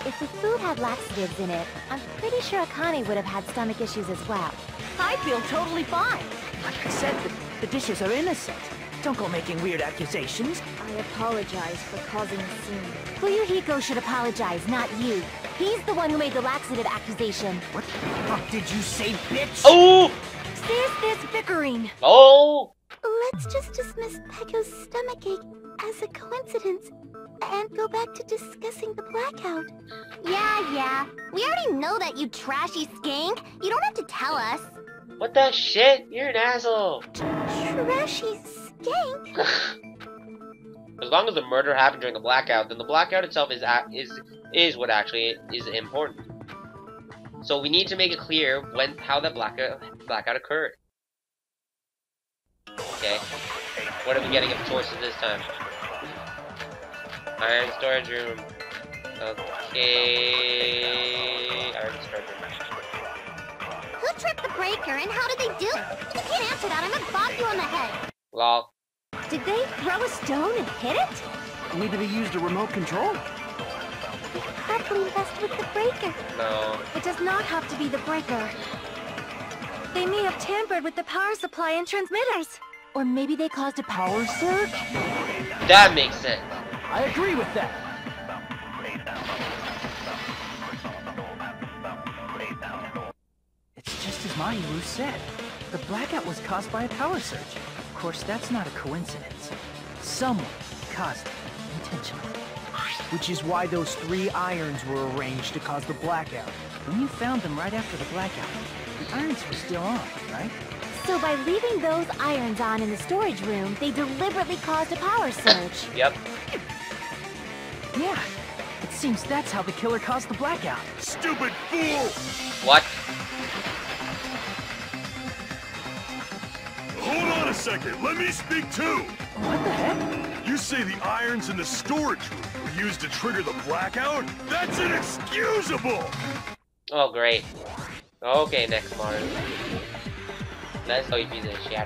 Speaker 5: If the food had laxatives in it, I'm pretty sure Akane would have had stomach issues as well. I feel totally fine.
Speaker 4: Like I said, the dishes are innocent. Don't go making weird accusations.
Speaker 6: I apologize for causing a scene.
Speaker 5: Fuyuhiko should apologize, not you. He's the one who made the laxative accusation.
Speaker 10: What the fuck did you say, bitch?
Speaker 1: Oh!
Speaker 5: Sis this bickering.
Speaker 1: Oh!
Speaker 5: Let's just dismiss Pecco's stomachache as a coincidence and go back to discussing the blackout. Yeah. We already know that, you trashy skank. You don't have to tell us.
Speaker 1: What the shit? You're an asshole.
Speaker 5: Trashy skank?
Speaker 1: As long as the murder happened during the blackout, then the blackout itself is what actually is important. So we need to make it clear how the blackout occurred. Okay. What are we getting of choices this time? Iron storage room. Okay. Iron storage room.
Speaker 5: Who tripped the breaker and how did they do it? You can't answer that. I'm gonna bop you on the head.
Speaker 1: Lol.
Speaker 5: Did they throw a stone and hit it?
Speaker 10: Maybe they used a remote control.
Speaker 5: They probably messed with the breaker.
Speaker 1: No.
Speaker 5: It does not have to be the breaker. They may have tampered with the power supply and transmitters. Or maybe they caused a power surge?
Speaker 1: That makes sense.
Speaker 4: I agree with that. It's just as Mahiru said. The blackout was caused by a power surge. Of course, that's not a coincidence. Someone caused it intentionally.
Speaker 7: Which is why those 3 irons were arranged to cause the blackout.
Speaker 4: When you found them right after the blackout, the irons were still on, right?
Speaker 5: So by leaving those irons on in the storage room, they deliberately caused a power surge.
Speaker 1: Yep.
Speaker 4: Yeah. It seems that's how the killer caused the blackout.
Speaker 3: Stupid fool!
Speaker 1: What?
Speaker 3: Hold on a second, let me speak too!
Speaker 4: What the heck?
Speaker 3: You say the irons in the storage room were used to trigger the blackout? That's inexcusable!
Speaker 1: Oh, great. Okay, next modern. Let's go, you piece of shit.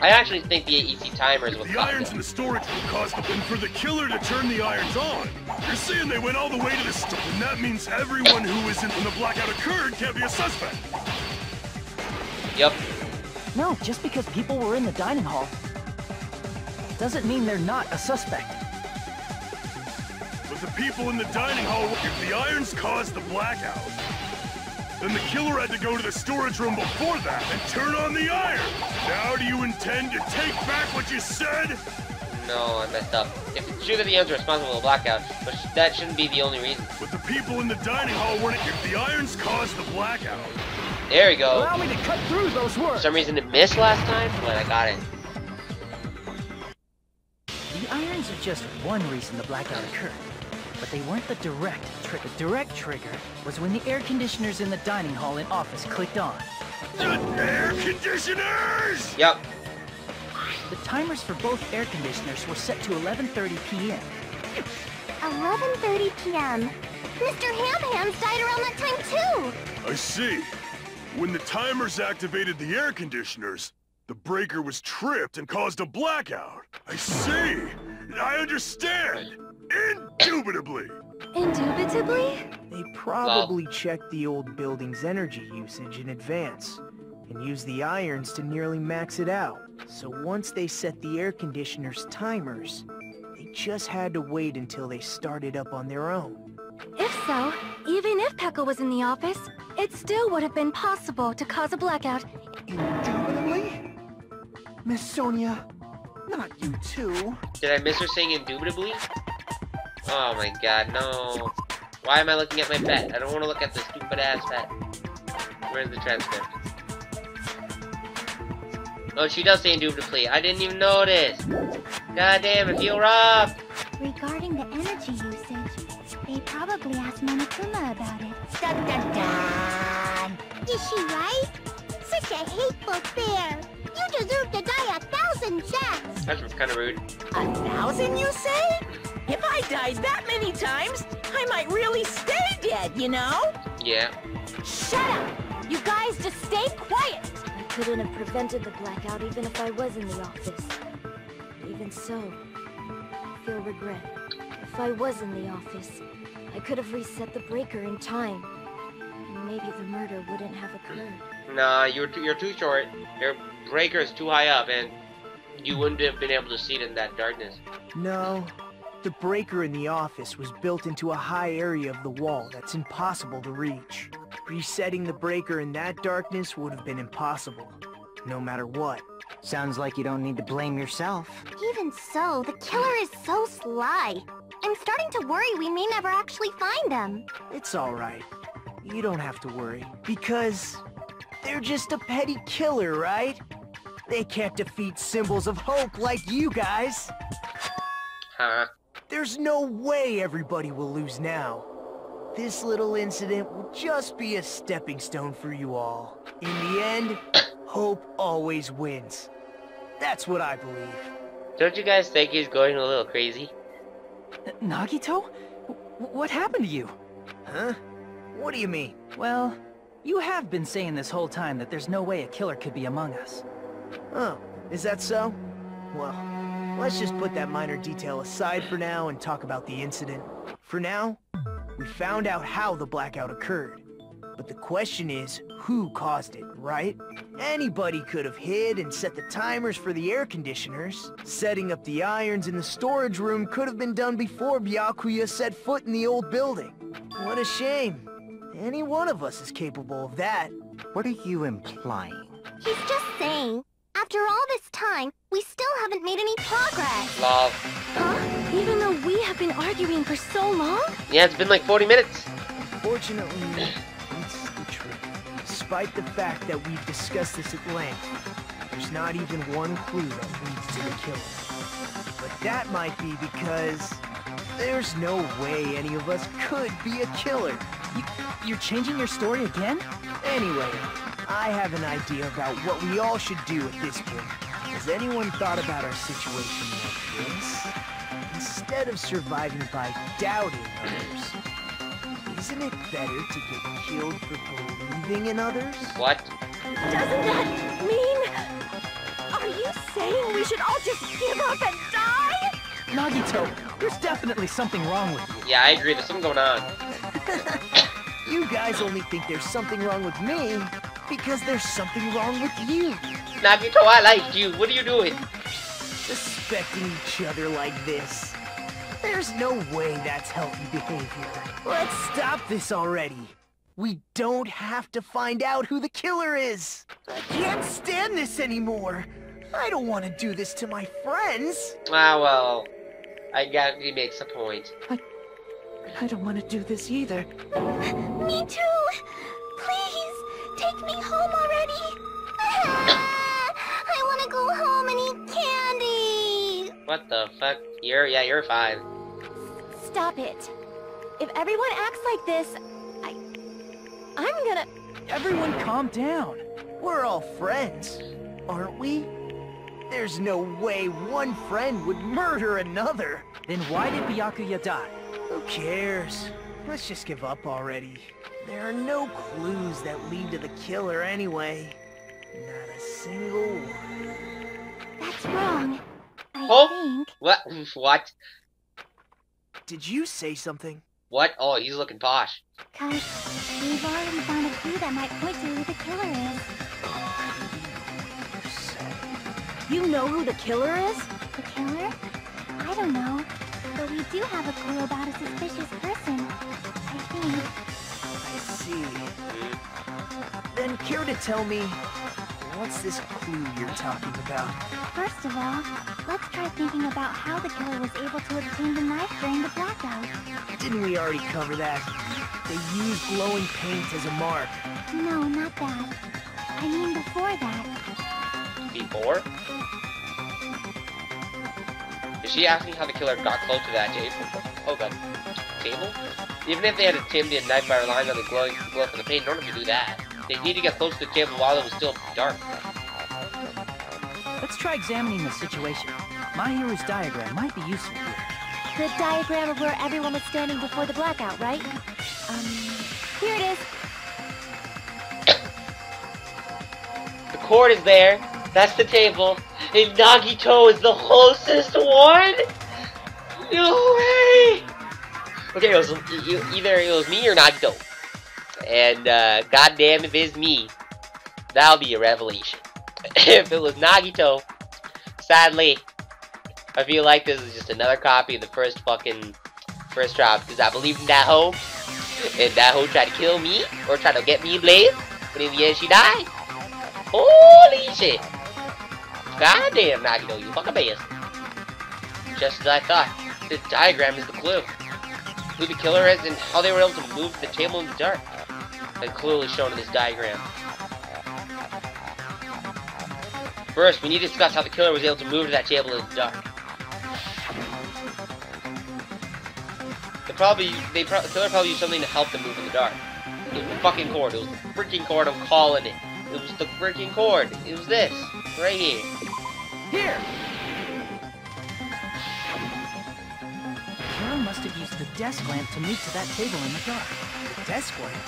Speaker 1: I actually think the AEC timers will
Speaker 3: The irons in the storage room caused the for the killer to turn the irons on. You're saying they went all the way to the store, and that means everyone who was in when the blackout occurred can't be a suspect.
Speaker 1: Yep.
Speaker 4: No, just because people were in the dining hall doesn't mean they're not a suspect.
Speaker 3: But the people in the dining hall, if the irons caused the blackout, then the killer had to go to the storage room before that and turn on the iron. Now do you intend to take back what you said?
Speaker 1: No, I messed up. If it's true that the irons are responsible for the blackout, but that shouldn't be the only reason.
Speaker 3: But the people in the dining hall weren't. If the irons caused the blackout.
Speaker 1: There we go.
Speaker 7: Allow me to cut through those
Speaker 1: For
Speaker 7: words.
Speaker 1: some reason it missed last time, but I got it.
Speaker 4: The irons are just one reason the blackout occurred. But they weren't the direct trigger. The direct trigger was when the air conditioners in the dining hall and office clicked on.
Speaker 3: The air conditioners!
Speaker 1: Yep.
Speaker 4: The timers for both air conditioners were set to 11:30 p.m.
Speaker 5: 11:30 p.m. Mr. Ham-Hams died around that time too!
Speaker 3: I see. When the timers activated the air conditioners, the breaker was tripped and caused a blackout. I see. I understand. Indubitably.
Speaker 6: Indubitably?
Speaker 7: They probably checked the old building's energy usage in advance and used the irons to nearly max it out. So once they set the air conditioner's timers, they just had to wait until they started up on their own.
Speaker 6: If so, even if Pekka was in the office, it still would have been possible to cause a blackout.
Speaker 7: Indubitably? Miss Sonia, not you too.
Speaker 1: Did I miss her saying indubitably? Oh my god, no. Why am I looking at my pet? I don't want to look at the stupid ass pet. Where's the transcript? Oh, she does say indubitably. I didn't even notice. God damn, I feel rough.
Speaker 5: Regarding the energy usage, they probably asked Monokuma about it. Dun dun dun! Is she right? Such a hateful bear! You deserve to die 1,000 deaths!
Speaker 1: That's kind of rude.
Speaker 2: 1,000, you say? If I died that many times, I might really stay dead, you know?
Speaker 1: Yeah.
Speaker 5: Shut up! You guys just stay quiet!
Speaker 6: I couldn't have prevented the blackout even if I was in the office. Even so, I feel regret. If I was in the office, I could have reset the breaker in time. And maybe the murder wouldn't have occurred.
Speaker 1: Nah, you're too short. Your breaker is too high up, and you wouldn't have been able to see it in that darkness.
Speaker 7: No, the breaker in the office was built into a high area of the wall that's impossible to reach. Resetting the breaker in that darkness would have been impossible, no matter what.
Speaker 10: Sounds like you don't need to blame yourself.
Speaker 5: Even so, the killer is so sly. I'm starting to worry we may never actually find them.
Speaker 7: It's alright. You don't have to worry, because they're just a petty killer, right? They can't defeat symbols of hope like you guys.
Speaker 1: Huh?
Speaker 7: There's no way everybody will lose now. This little incident will just be a stepping stone for you all. In the end, hope always wins. That's what I believe.
Speaker 1: Don't you guys think he's going a little crazy?
Speaker 4: Nagito? What happened to you?
Speaker 7: Huh? What do you mean?
Speaker 4: Well, you have been saying this whole time that there's no way a killer could be among us.
Speaker 7: Oh, is that so? Well, let's just put that minor detail aside for now and talk about the incident. For now, we found out how the blackout occurred. But the question is, who caused it, right? Anybody could have hid and set the timers for the air conditioners. Setting up the irons in the storage room could have been done before Byakuya set foot in the old building. What a shame. Any one of us is capable of that.
Speaker 10: What are you implying?
Speaker 5: He's just saying, after all this time, we still haven't made any progress.
Speaker 1: Love.
Speaker 6: Huh? Even though we have been arguing for so long?
Speaker 1: Yeah, it's been like 40 minutes.
Speaker 7: Fortunately, it's the truth. Despite the fact that we've discussed this at length, there's not even one clue that leads to the killer. But that might be because there's no way any of us could be a killer.
Speaker 4: You're changing your story again?
Speaker 7: Anyway, I have an idea about what we all should do at this point. Has anyone thought about our situation like this? Instead of surviving by doubting others, isn't it better to get killed for believing in others?
Speaker 1: What?
Speaker 6: Doesn't that mean... Are you saying we should all just give up and die?
Speaker 4: Nagito, there's definitely something wrong with you.
Speaker 1: Yeah, I agree. There's something going on.
Speaker 7: You guys only think there's something wrong with me because there's something wrong with you.
Speaker 1: Nagito, I like you. What are you doing?
Speaker 7: Suspecting each other like this. There's no way that's healthy behavior. Let's stop this already. We don't have to find out who the killer is. I can't stand this anymore. I don't want to do this to my friends.
Speaker 1: Ah, well. I guess he makes a point.
Speaker 7: I don't want to do this either.
Speaker 5: Me too! Please, take me home already! I want to go home and eat candy!
Speaker 1: What the fuck? You're fine.
Speaker 6: Stop it. If everyone acts like this, I'm gonna...
Speaker 7: Everyone calm down. We're all friends, aren't we? There's no way one friend would murder another.
Speaker 4: Then why did Byakuya die?
Speaker 7: Who cares? Let's just give up already. There are no clues that lead to the killer anyway. Not a single one.
Speaker 5: That's wrong. I
Speaker 1: Oh!
Speaker 5: think.
Speaker 1: What? What?
Speaker 7: Did you say something?
Speaker 1: What? Oh, he's looking posh.
Speaker 5: 'Cause we've already found a clue that might point to who the killer is.
Speaker 6: You know who the killer is?
Speaker 5: The killer? I don't know. But we do have a clue about a suspicious person. I think.
Speaker 7: I see. Then care to tell me, what's this clue you're talking about?
Speaker 5: First of all, let's try thinking about how the killer was able to obtain the knife during the blackout.
Speaker 7: Didn't we already cover that? They used glowing paint as a mark.
Speaker 5: No, not that. I mean before that.
Speaker 1: Before? Is she asking how the killer got close to that table? Oh god. Table? Even if they had obtained the knife by relying on the glow from the paint, in order to do that, they need to get close to the table while it was still dark.
Speaker 4: Let's try examining the situation. My hero's diagram might be useful here.
Speaker 5: The diagram of where everyone was standing before the blackout, right? Here it is.
Speaker 1: The cord is there. That's the table. And Nagito is the closest one? No way! Okay, either it was me or Nagito. And, goddamn if it's me, that'll be a revelation. If it was Nagito, sadly, I feel like this is just another copy of the first trial, because I believed in that hoe, and that hoe tried to kill me, or tried to get me blazed, but in the end she died. Holy shit. Goddamn, Nagito, you fucking best. Just as I thought, this diagram is the clue. Who the killer is and how they were able to move the table in the dark. And clearly shown in this diagram. First, we need to discuss how the killer was able to move to that table in the dark. The killer probably used something to help them move in the dark. It was the fucking cord. It was the freaking cord. I'm calling it. It was the freaking cord. It was this. Right here.
Speaker 7: Here!
Speaker 4: The killer must have used the desk lamp to move to that table in the dark.
Speaker 7: The desk lamp?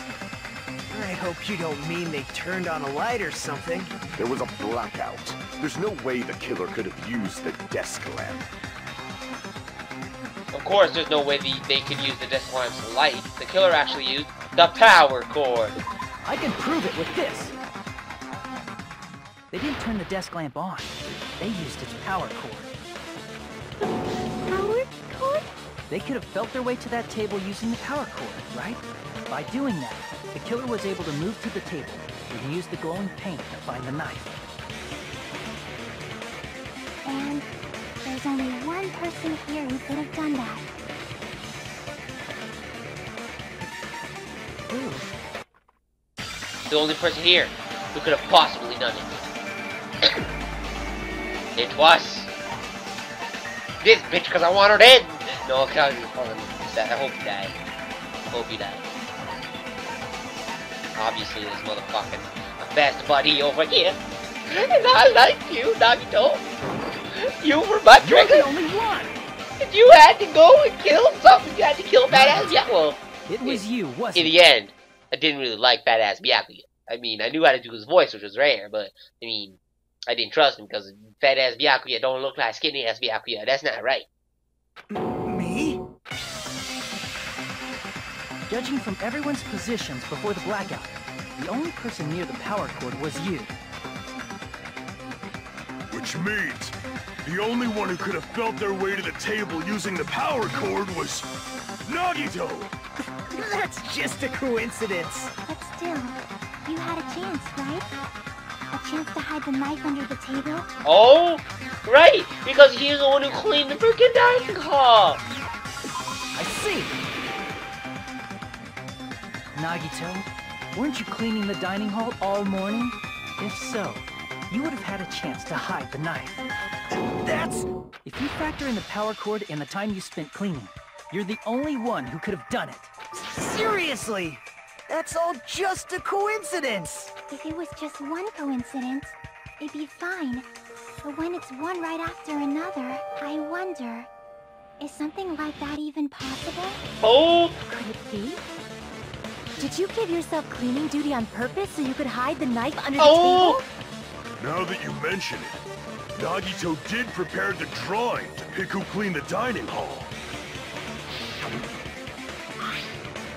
Speaker 7: I hope you don't mean they turned on a light or something.
Speaker 8: There was a blackout. There's no way the killer could have used the desk lamp.
Speaker 1: Of course, there's no way they could use the desk lamp's light. The killer actually used the power cord.
Speaker 4: I can prove it with this. They didn't turn the desk lamp on. They used its power cord.
Speaker 5: Power cord?
Speaker 4: They could have felt their way to that table using the power cord, right? By doing that, the killer was able to move to the table and use the glowing paint to find the knife.
Speaker 5: And there's only one person here who could have done that.
Speaker 4: Who?
Speaker 1: The only person here who could have possibly done it. It was this bitch, because I want her dead. No, I hope you die. I hope you die. Obviously, this motherfucking best buddy over here. And I like you, Nagito. You were my trigger.
Speaker 4: You're the only one.
Speaker 1: And you had to go and kill something. You had to kill Badass Byakuya.
Speaker 4: It was you, wasn't it?
Speaker 1: In the end, I didn't really like Badass Byakuya. I mean, I knew how to do his voice, which was rare, but, I mean, I didn't trust him because fat-ass Byakuya don't look like skinny-ass Byakuya. That's not right.
Speaker 7: Me?
Speaker 4: Judging from everyone's positions before the blackout, the only person near the power cord was you.
Speaker 3: Which means the only one who could have felt their way to the table using the power cord was Nagito!
Speaker 7: That's just a coincidence.
Speaker 5: But still, you had a chance, right? A chance to hide the knife under the table?
Speaker 1: Oh, right! Because he's the one who cleaned the freaking dining hall!
Speaker 4: I see! Nagito, weren't you cleaning the dining hall all morning? If so, you would have had a chance to hide the knife.
Speaker 7: That's...
Speaker 4: If you factor in the power cord and the time you spent cleaning, you're the only one who could have done it.
Speaker 7: Seriously! That's all just a coincidence!
Speaker 5: If it was just one coincidence, it'd be fine. But when it's one right after another, I wonder, is something like that even possible?
Speaker 1: Oh!
Speaker 5: Could it be? Did you give yourself cleaning duty on purpose so you could hide the knife under the table?
Speaker 3: Now that you mention it, Nagito did prepare the drawing to pick who cleaned the dining hall.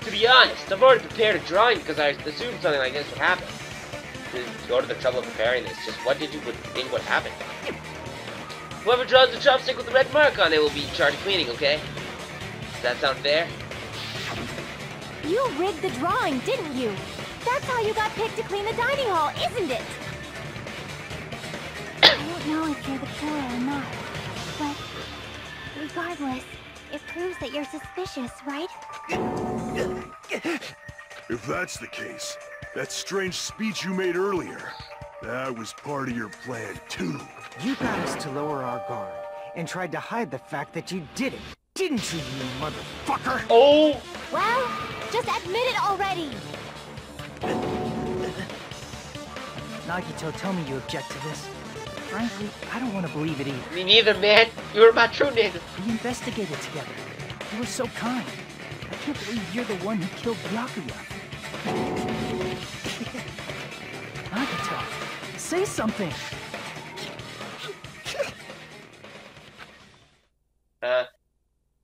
Speaker 1: To be honest, I've already prepared a drawing because I assumed something like this would happen. To go to the trouble of preparing this, just what did you think would happen? Whoever draws the chopstick with the red mark on it will be in charge of cleaning, okay? Does that sound fair?
Speaker 5: You rigged the drawing, didn't you? That's how you got picked to clean the dining hall, isn't it? I don't know if you're the killer or not, but regardless, it proves that you're suspicious, right?
Speaker 3: If that's the case, that strange speech you made earlier, that was part of your plan too.
Speaker 10: You got us to lower our guard and tried to hide the fact that you did it, didn't you, you motherfucker?
Speaker 1: Oh!
Speaker 5: Well, just admit it already!
Speaker 4: Nagito, tell me you object to this. Frankly, I don't want to believe it either.
Speaker 1: Me neither, man. You were my true nigga.
Speaker 4: We investigated together. You were so kind. I can't believe you're the one who killed Byakuya. Nagito, say something!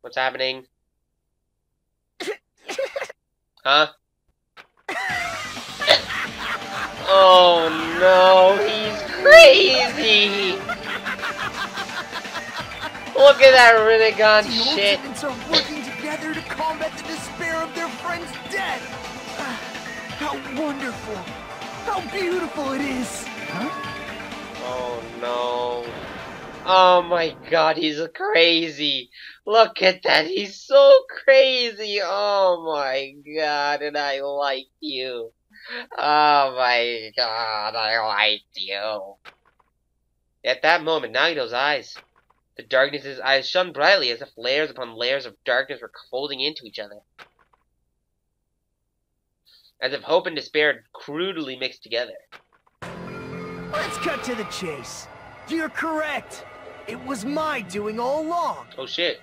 Speaker 1: What's happening? Huh? Oh no, he's crazy! Look at that Rinnegan shit!
Speaker 7: The ultimates are working together to combat the despair of their friend's death! How wonderful! How beautiful it is!
Speaker 4: Huh?
Speaker 1: Oh no. Oh my god, he's crazy! Look at that, he's so crazy! Oh my god, and I like you. Oh my god, I liked you. At that moment, Nagito's eyes, the darkness in his eyes shone brightly as if layers upon layers of darkness were folding into each other. As if hope and despair had crudely mixed together.
Speaker 7: Let's cut to the chase. You're correct. It was my doing all along.
Speaker 1: Oh shit.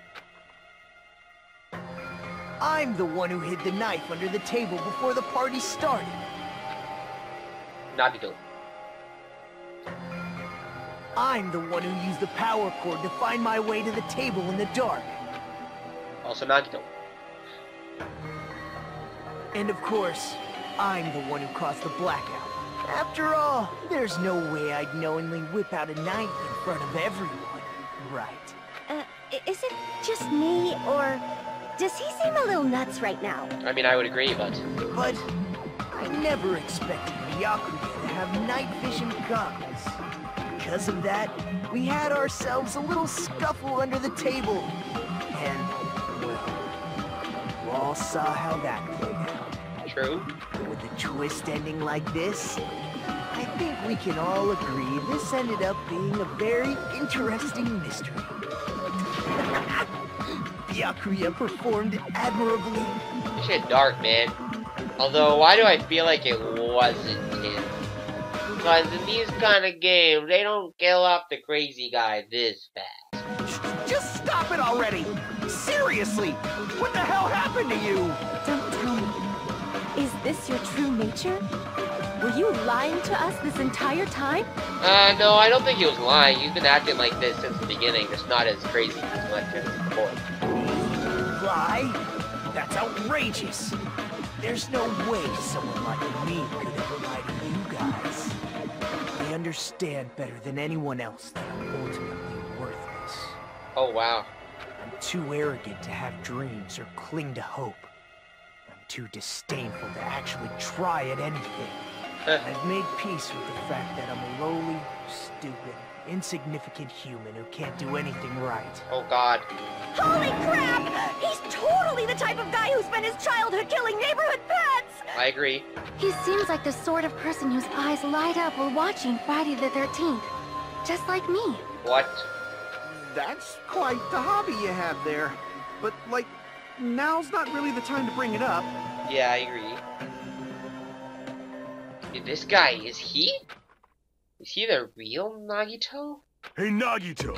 Speaker 7: I'm the one who hid the knife under the table before the party started.
Speaker 1: Nagito.
Speaker 7: I'm the one who used the power cord to find my way to the table in the dark.
Speaker 1: Also Nagito.
Speaker 7: And of course, I'm the one who caused the blackout. After all, there's no way I'd knowingly whip out a knife in front of everyone, right?
Speaker 6: Is it just me, or does he seem a little nuts right now?
Speaker 1: I mean, I would agree, but...
Speaker 7: But I never expected Byakuya to have night vision goggles. Because of that, we had ourselves a little scuffle under the table. And, well, you all saw how that played out.
Speaker 1: True.
Speaker 7: With a twist ending like this, I think we can all agree this ended up being a very interesting mystery. Byakuya performed admirably.
Speaker 1: This shit dark, man. Although, why do I feel like it wasn't him? Because in these kind of games, they don't kill off the crazy guy this fast.
Speaker 9: Just stop it already! Seriously! What the hell happened to you?
Speaker 6: Don't tell me. Is this your true nature? Were you lying to us this entire time?
Speaker 1: No, I don't think he was lying. He's been acting like this since the beginning, just not as crazy as much as before.
Speaker 7: Lie? That's outrageous. There's no way someone like me could ever lie to you guys. I understand better than anyone else that I'm ultimately worthless.
Speaker 1: Oh, wow.
Speaker 7: I'm too arrogant to have dreams or cling to hope. I'm too disdainful to actually try at anything. I've made peace with the fact that I'm a lowly, stupid, insignificant human who can't do anything right.
Speaker 1: Oh, God.
Speaker 6: Holy crap! He's totally the type of guy who spent his childhood killing neighborhood pets!
Speaker 1: I agree.
Speaker 5: He seems like the sort of person whose eyes light up while watching Friday the 13th. Just like me.
Speaker 1: What?
Speaker 9: That's quite the hobby you have there. But, like, now's not really the time to bring it up.
Speaker 1: Yeah, I agree. Dude, this guy, is he the real Nagito?
Speaker 3: Hey, Nagito!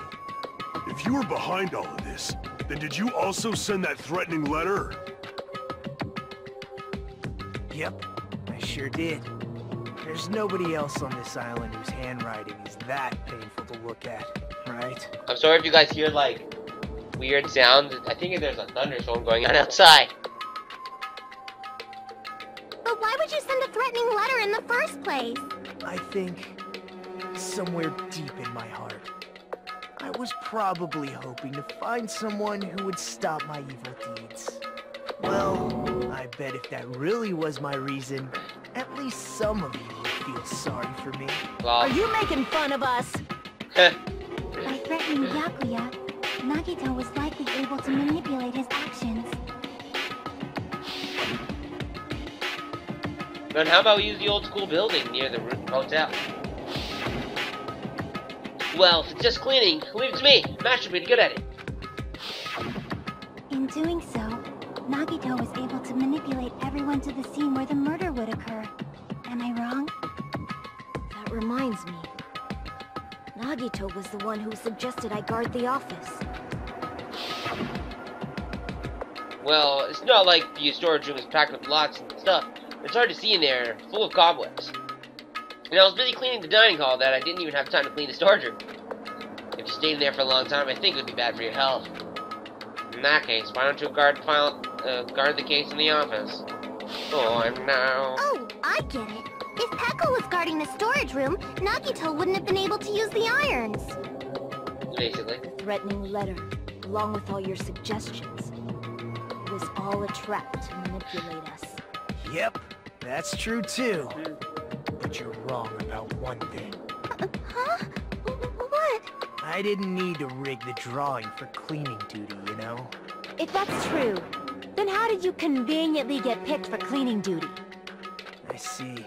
Speaker 3: If you were behind all of this, then did you also send that threatening letter?
Speaker 7: Yep, I sure did. There's nobody else on this island whose handwriting is that painful to look at, right?
Speaker 1: I'm sorry if you guys hear, like, weird sounds. I think there's a thunderstorm going on outside.
Speaker 5: But why would you send a threatening letter in the first place?
Speaker 7: I think, somewhere deep in my heart, I was probably hoping to find someone who would stop my evil deeds. Well, I bet if that really was my reason, at least some of you would feel sorry for me.
Speaker 1: Well,
Speaker 6: Are you making fun of us?
Speaker 5: By threatening Byakuya, Nagito was likely able to manipulate his actions.
Speaker 1: then how about we use the old school building near the hotel? Well, if it's just cleaning, leave it to me. Matt should be good at it.
Speaker 5: In doing so, Nagito was able to manipulate everyone to the scene where the murder would occur. Am I wrong?
Speaker 6: That reminds me. Nagito was the one who suggested I guard the office.
Speaker 1: Well, it's not like the storage room is packed with lots and stuff. It's hard to see in there, full of cobwebs. And I was busy cleaning the dining hall that I didn't even have time to clean the storage room. If you stayed in there for a long time, I think it would be bad for your health. In that case, why don't you guard the case in the office? For now.
Speaker 5: Oh, I get it. If Pekko was guarding the storage room, Nagito wouldn't have been able to use the irons.
Speaker 1: Basically.
Speaker 6: The threatening letter, along with all your suggestions, was all a trap to manipulate us.
Speaker 7: Yep, that's true too. But you're wrong about one thing.
Speaker 5: Huh? What?
Speaker 7: I didn't need to rig the drawing for cleaning duty, you know?
Speaker 6: If that's true, then how did you conveniently get picked for cleaning duty?
Speaker 7: I see.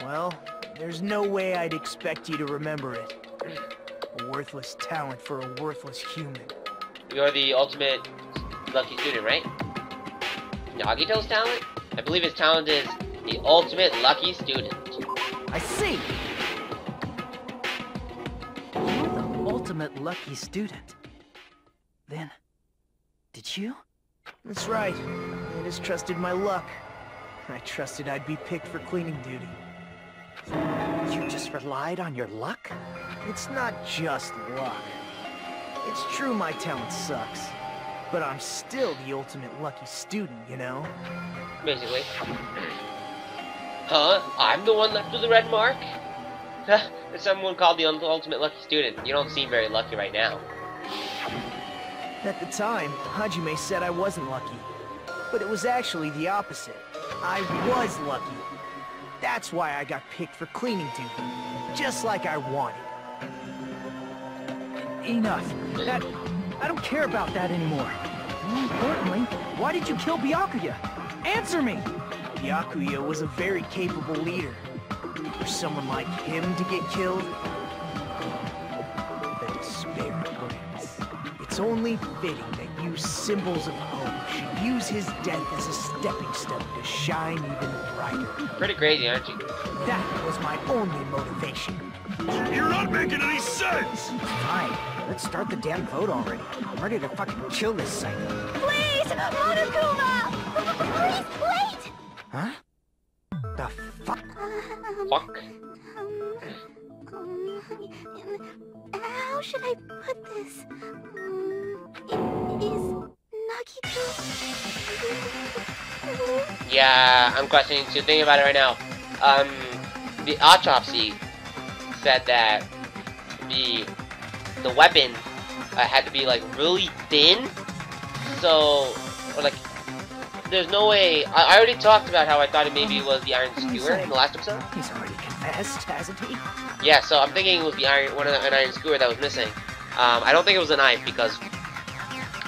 Speaker 7: Well, there's no way I'd expect you to remember it. A worthless talent for a worthless human.
Speaker 1: You're the ultimate lucky student, right? Nagito's talent? I believe his talent is the ultimate lucky student.
Speaker 7: I see!
Speaker 4: You're the ultimate lucky student. Then, did you?
Speaker 7: That's right. I just trusted my luck. I trusted I'd be picked for cleaning duty.
Speaker 4: You just relied on your luck?
Speaker 7: It's not just luck. It's true my talent sucks. But I'm still the ultimate lucky student, you know?
Speaker 1: Basically. Huh? I'm the one left with the red mark? There's someone called the ultimate lucky student. You don't seem very lucky right now.
Speaker 7: At the time, Hajime said I wasn't lucky. But it was actually the opposite. I was lucky. That's why I got picked for cleaning duty. Just like I wanted.
Speaker 4: Enough. I don't care about that anymore. More importantly, why did you kill Byakuya? Answer me!
Speaker 7: Byakuya was a very capable leader. For someone like him to get killed, the despair brings. It's only fitting that you symbols of hope should use his death as a stepping stone to shine even brighter.
Speaker 1: Pretty crazy, aren't you?
Speaker 7: That was my only motivation.
Speaker 3: You're not making any sense!
Speaker 10: Fine. Let's start the damn vote already. I'm ready to fucking kill this psycho.
Speaker 5: Please, Monokuma! Please, wait!
Speaker 10: Huh? The fuck?
Speaker 1: Fuck.
Speaker 5: How should I put this? Is Nagito...
Speaker 1: Yeah, I'm questioning too. Think about it right now. The autopsy said that the weapon had to be like really thin, so or like there's no way. I already talked about how I thought it maybe was the iron skewer in the last episode.
Speaker 7: He's already confessed, hasn't he?
Speaker 1: Yeah, so I'm thinking it was the an iron skewer that was missing. I don't think it was a knife because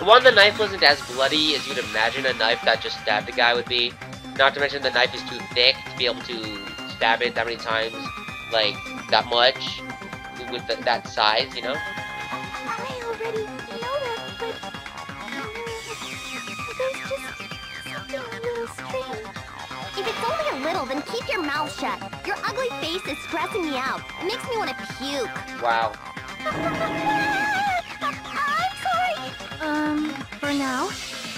Speaker 1: one, the knife wasn't as bloody as you'd imagine a knife that just stabbed a guy would be. Not to mention the knife is too thick to be able to stab it that many times, like that much with that size, you know.
Speaker 5: I already know that, but there's just something a little strange. If it's only a little, then keep your mouth shut. Your ugly face is stressing me out. It makes me want to puke.
Speaker 1: Wow.
Speaker 5: I'm sorry. For now,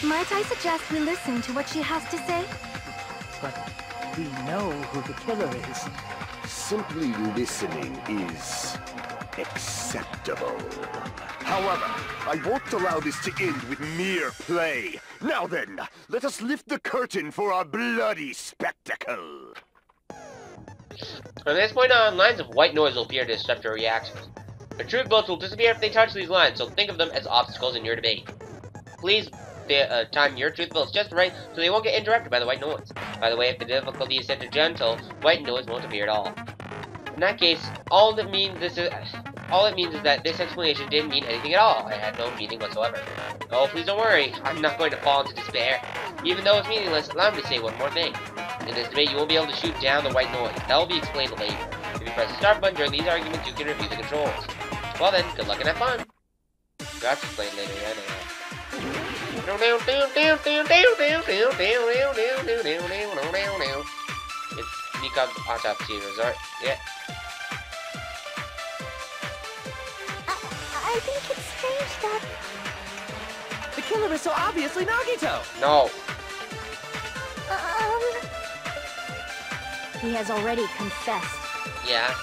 Speaker 5: might I suggest we listen to what she has to say?
Speaker 7: But we know who the killer is.
Speaker 8: Simply listening is acceptable. However, I won't allow this to end with mere play. Now then, let us lift the curtain for our bloody spectacle.
Speaker 1: From this point on, lines of white noise will appear to disrupt your reactions. The truth bullets will disappear if they touch these lines, so think of them as obstacles in your debate. Please time your truth bullets just right so they won't get interrupted by the white noise. By the way, if the difficulty is set to gentle, white noise won't appear at all. In that case, all it means is that this explanation didn't mean anything at all. It had no meaning whatsoever. Oh, please don't worry. I'm not going to fall into despair. Even though it's meaningless, allow me to say one more thing. In this debate, you won't be able to shoot down the white noise. That will be explained later. If you press the start button during these arguments, you can review the controls. Well then, good luck and have fun. That's explained later, yeah, I know. It's Nikon's autopsy resort. Yeah.
Speaker 5: I think it's strange that...
Speaker 4: The killer is so obviously Nagito!
Speaker 1: No.
Speaker 6: He has already confessed.
Speaker 1: Yeah.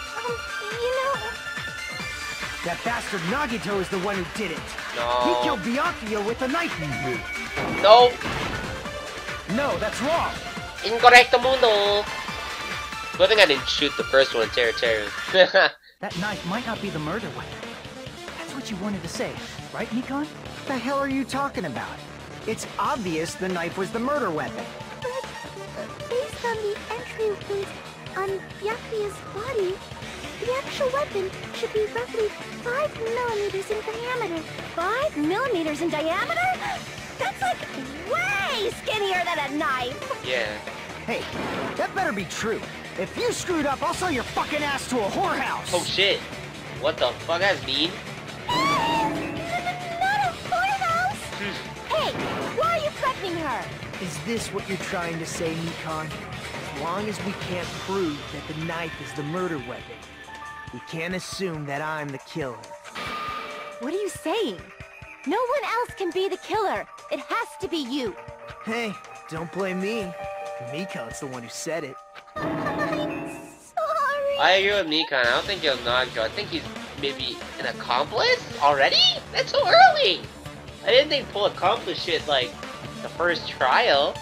Speaker 5: You know...
Speaker 7: That bastard Nagito is the one who did it.
Speaker 1: No.
Speaker 7: He killed Byakuya with a knife.
Speaker 1: No.
Speaker 7: No, that's wrong.
Speaker 1: Incorrecto mundo. Good thing I didn't shoot the first one, Terry.
Speaker 4: That knife might not be the murder weapon. That's what you wanted to say, right, Nikon?
Speaker 10: The hell are you talking about? It's obvious the knife was the murder weapon.
Speaker 5: But based on the entry wounds on Byakuya's body, the actual weapon should be roughly 5 millimeters in diameter. 5 millimeters in diameter? That's like way skinnier than a knife.
Speaker 1: Yeah.
Speaker 10: Hey, that better be true. If you screwed up, I'll sell your fucking ass to a whorehouse.
Speaker 1: Oh shit. What the fuck? That's mean.
Speaker 5: Not a whorehouse. Hey, why are you threatening her?
Speaker 7: Is this what you're trying to say, Nikon? As long as we can't prove that the knife is the murder weapon, we can't assume that I'm the killer.
Speaker 5: What are you saying? No one else can be the killer. It has to be you.
Speaker 7: Hey, don't blame me. Nikon's the one who said it.
Speaker 5: I'm sorry.
Speaker 1: I agree with Nikon. I don't think he'll Nagito. I think he's maybe an accomplice already? That's so early. I didn't think he'll accomplish shit like the first trial.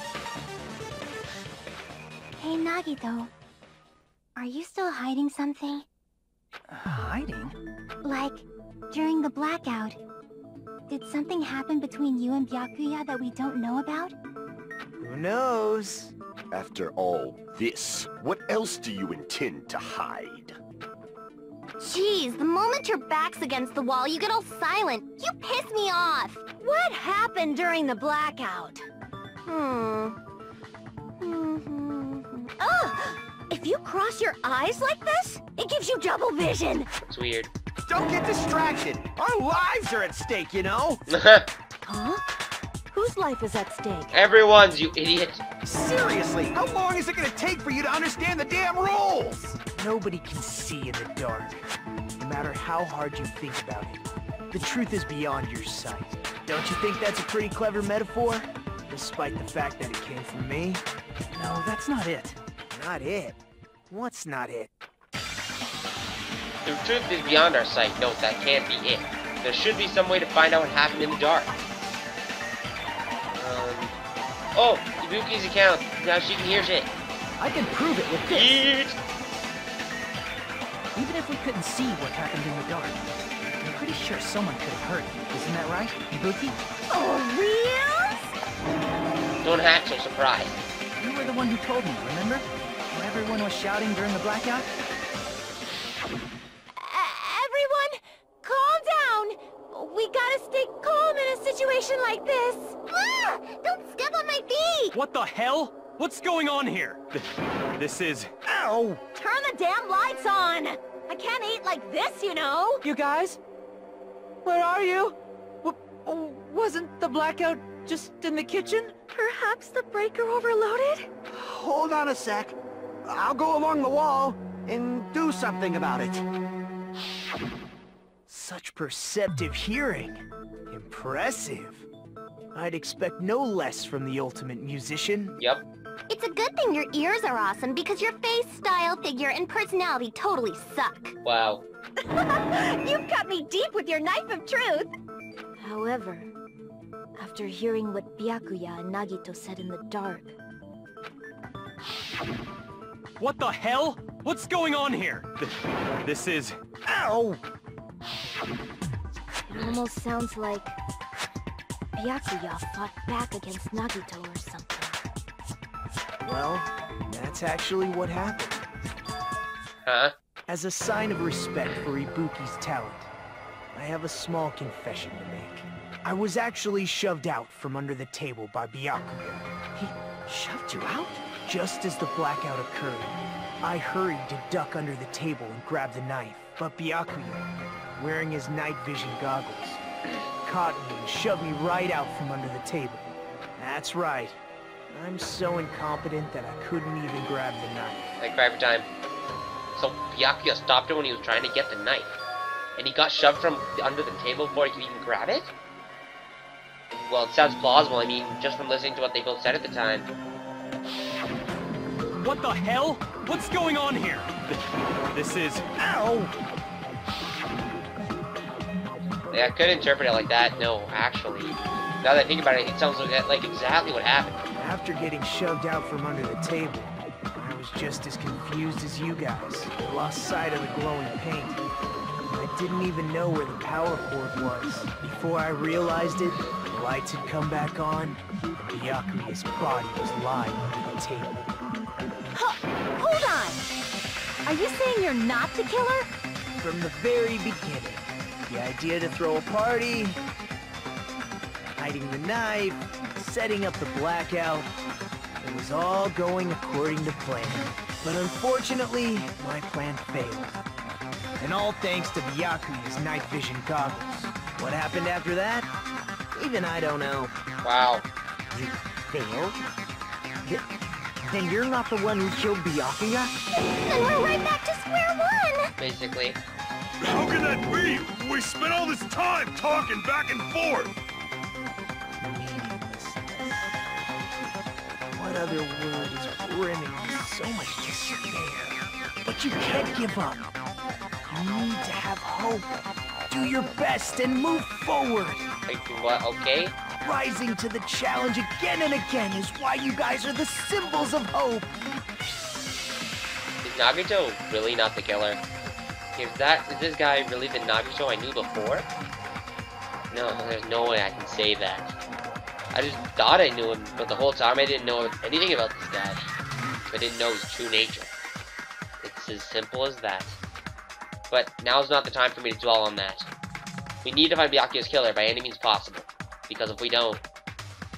Speaker 5: Hey, Nagito. Are you still hiding something?
Speaker 4: Hiding?
Speaker 5: Like, during the blackout, did something happen between you and Byakuya that we don't know about?
Speaker 9: Who knows?
Speaker 8: After all this, what else do you intend to hide?
Speaker 5: Jeez, the moment your back's against the wall, you get all silent. You piss me off.
Speaker 6: What happened during the blackout? If you cross your eyes like this, it gives you double vision.
Speaker 1: It's weird.
Speaker 9: Don't get distracted. Our lives are at stake, you know?
Speaker 6: Huh? Whose life is at stake?
Speaker 1: Everyone's, you idiot.
Speaker 9: Seriously, how long is it gonna take for you to understand the damn rules?
Speaker 7: Nobody can see in the dark, no matter how hard you think about it. The truth is beyond your sight. Don't you think that's a pretty clever metaphor? Despite the fact that it came from me?
Speaker 4: No, that's not it.
Speaker 7: Not it. What's not it?
Speaker 1: The truth is beyond our sight. No, that can't be it. There should be some way to find out what happened in the dark. Oh, Ibuki's account. Now she can hear shit.
Speaker 4: I can prove it with this.
Speaker 1: Yeet.
Speaker 4: Even if we couldn't see what happened in the dark, I'm pretty sure someone could have heard it. Isn't that right, Ibuki?
Speaker 6: Oh, real?
Speaker 1: Don't act so surprised.
Speaker 4: You were the one who told me, remember? Where everyone was shouting during the blackout?
Speaker 6: Everyone, calm down. We gotta stay calm in a situation like this.
Speaker 5: Ah! Don't step on my feet!
Speaker 11: What the hell? What's going on here? This is...
Speaker 7: Ow!
Speaker 6: Turn the damn lights on. I can't eat like this, you know.
Speaker 4: You guys? Where are you? Wasn't the blackout just in the kitchen?
Speaker 6: Perhaps the breaker overloaded?
Speaker 9: Hold on a sec. I'll go along the wall and do something about it.
Speaker 7: Such perceptive hearing. Impressive. I'd expect no less from the ultimate musician.
Speaker 1: Yep.
Speaker 5: It's a good thing your ears are awesome because your face, style, figure, and personality totally suck.
Speaker 1: Wow.
Speaker 6: You've cut me deep with your knife of truth. However, after hearing what Byakuya and Nagito said in the dark...
Speaker 11: What the hell? What's going on here? This is...
Speaker 7: Ow!
Speaker 6: It almost sounds like Byakuya fought back against Nagito or something.
Speaker 7: Well, that's actually what happened.
Speaker 1: Huh?
Speaker 7: As a sign of respect for Ibuki's talent, I have a small confession to make. I was actually shoved out from under the table by Byakuya.
Speaker 4: He shoved you out?
Speaker 7: Just as the blackout occurred, I hurried to duck under the table and grab the knife. But Byakuya, wearing his night vision goggles, caught me and shoved me right out from under the table. That's right. I'm so incompetent that I couldn't even grab the knife.
Speaker 1: I cry every time. So Byakuya stopped her when he was trying to get the knife. And he got shoved from under the table before he could even grab it? Well, it sounds plausible, I mean, just from listening to what they both said at the time.
Speaker 11: What the hell? What's going on here? This is...
Speaker 7: Ow!
Speaker 1: Yeah, I could interpret it like that. No, actually. Now that I think about it, it sounds like exactly what happened.
Speaker 7: After getting shoved out from under the table, I was just as confused as you guys. I lost sight of the glowing paint. I didn't even know where the power cord was. Before I realized it, the lights had come back on, and Byakuya's body was lying under the table.
Speaker 6: Hold on! Are you saying you're not the killer?
Speaker 7: From the very beginning, the idea to throw a party, hiding the knife, setting up the blackout, it was all going according to plan. But unfortunately, my plan failed. And all thanks to Byakuya's night vision goggles. What happened after that? Even I don't know.
Speaker 1: Wow.
Speaker 10: You failed? Then you're not the one who killed Byakuya?
Speaker 5: Then we're right back to square one!
Speaker 1: Basically.
Speaker 3: How can that be? We spent all this time talking back and forth!
Speaker 7: Meaninglessness. What other word is brimming with so much despair? But you can't give up. You need to have hope. Do your best and move forward.
Speaker 1: Like, what? Okay?
Speaker 7: Rising to the challenge again and again is why you guys are the symbols of hope.
Speaker 1: Nagito really not the killer? Is this guy really the Nagito I knew before? No, there's no way I can say that. I just thought I knew him, but the whole time I didn't know anything about this guy. I didn't know his true nature. It's as simple as that. But now's not the time for me to dwell on that. We need to find Byakuya's killer by any means possible. Because if we don't,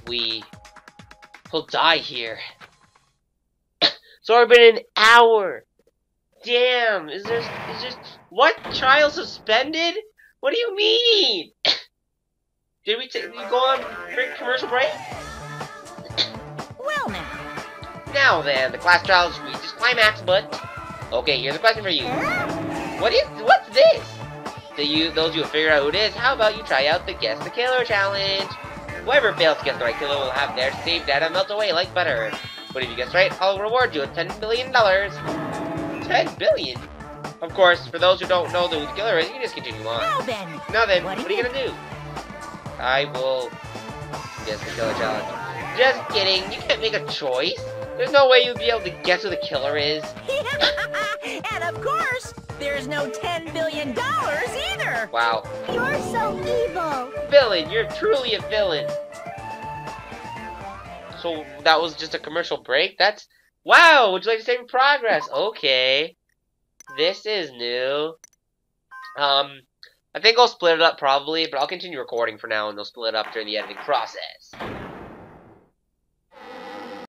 Speaker 1: we'll die here. It's already been an hour. Damn, is there what? Trial suspended? What do you mean? Did we go on commercial break?
Speaker 2: Well now.
Speaker 1: Now then, the class trial has reached its climax, but okay, here's a question for you. What's this? Those who have figured out who it is, how about you try out the Guess the Killer challenge? Whoever fails to guess the right killer will have their saved data melt away like butter. But if you guess right, I'll reward you with $10 billion. 10 billion? Of course, for those who don't know who the killer is, you can just continue on. Now then, what are you gonna do? I will guess the killer challenge. Just kidding, you can't make a choice. There's no way you'll be able to guess who the killer is.
Speaker 2: And of course, there's no $10 billion either.
Speaker 1: Wow.
Speaker 5: You're so evil.
Speaker 1: Villain, you're truly a villain. So that was just a commercial break? That's... Wow, would you like to save progress? Okay. This is new. I think I'll split it up probably, but I'll continue recording for now and they'll split it up during the editing process.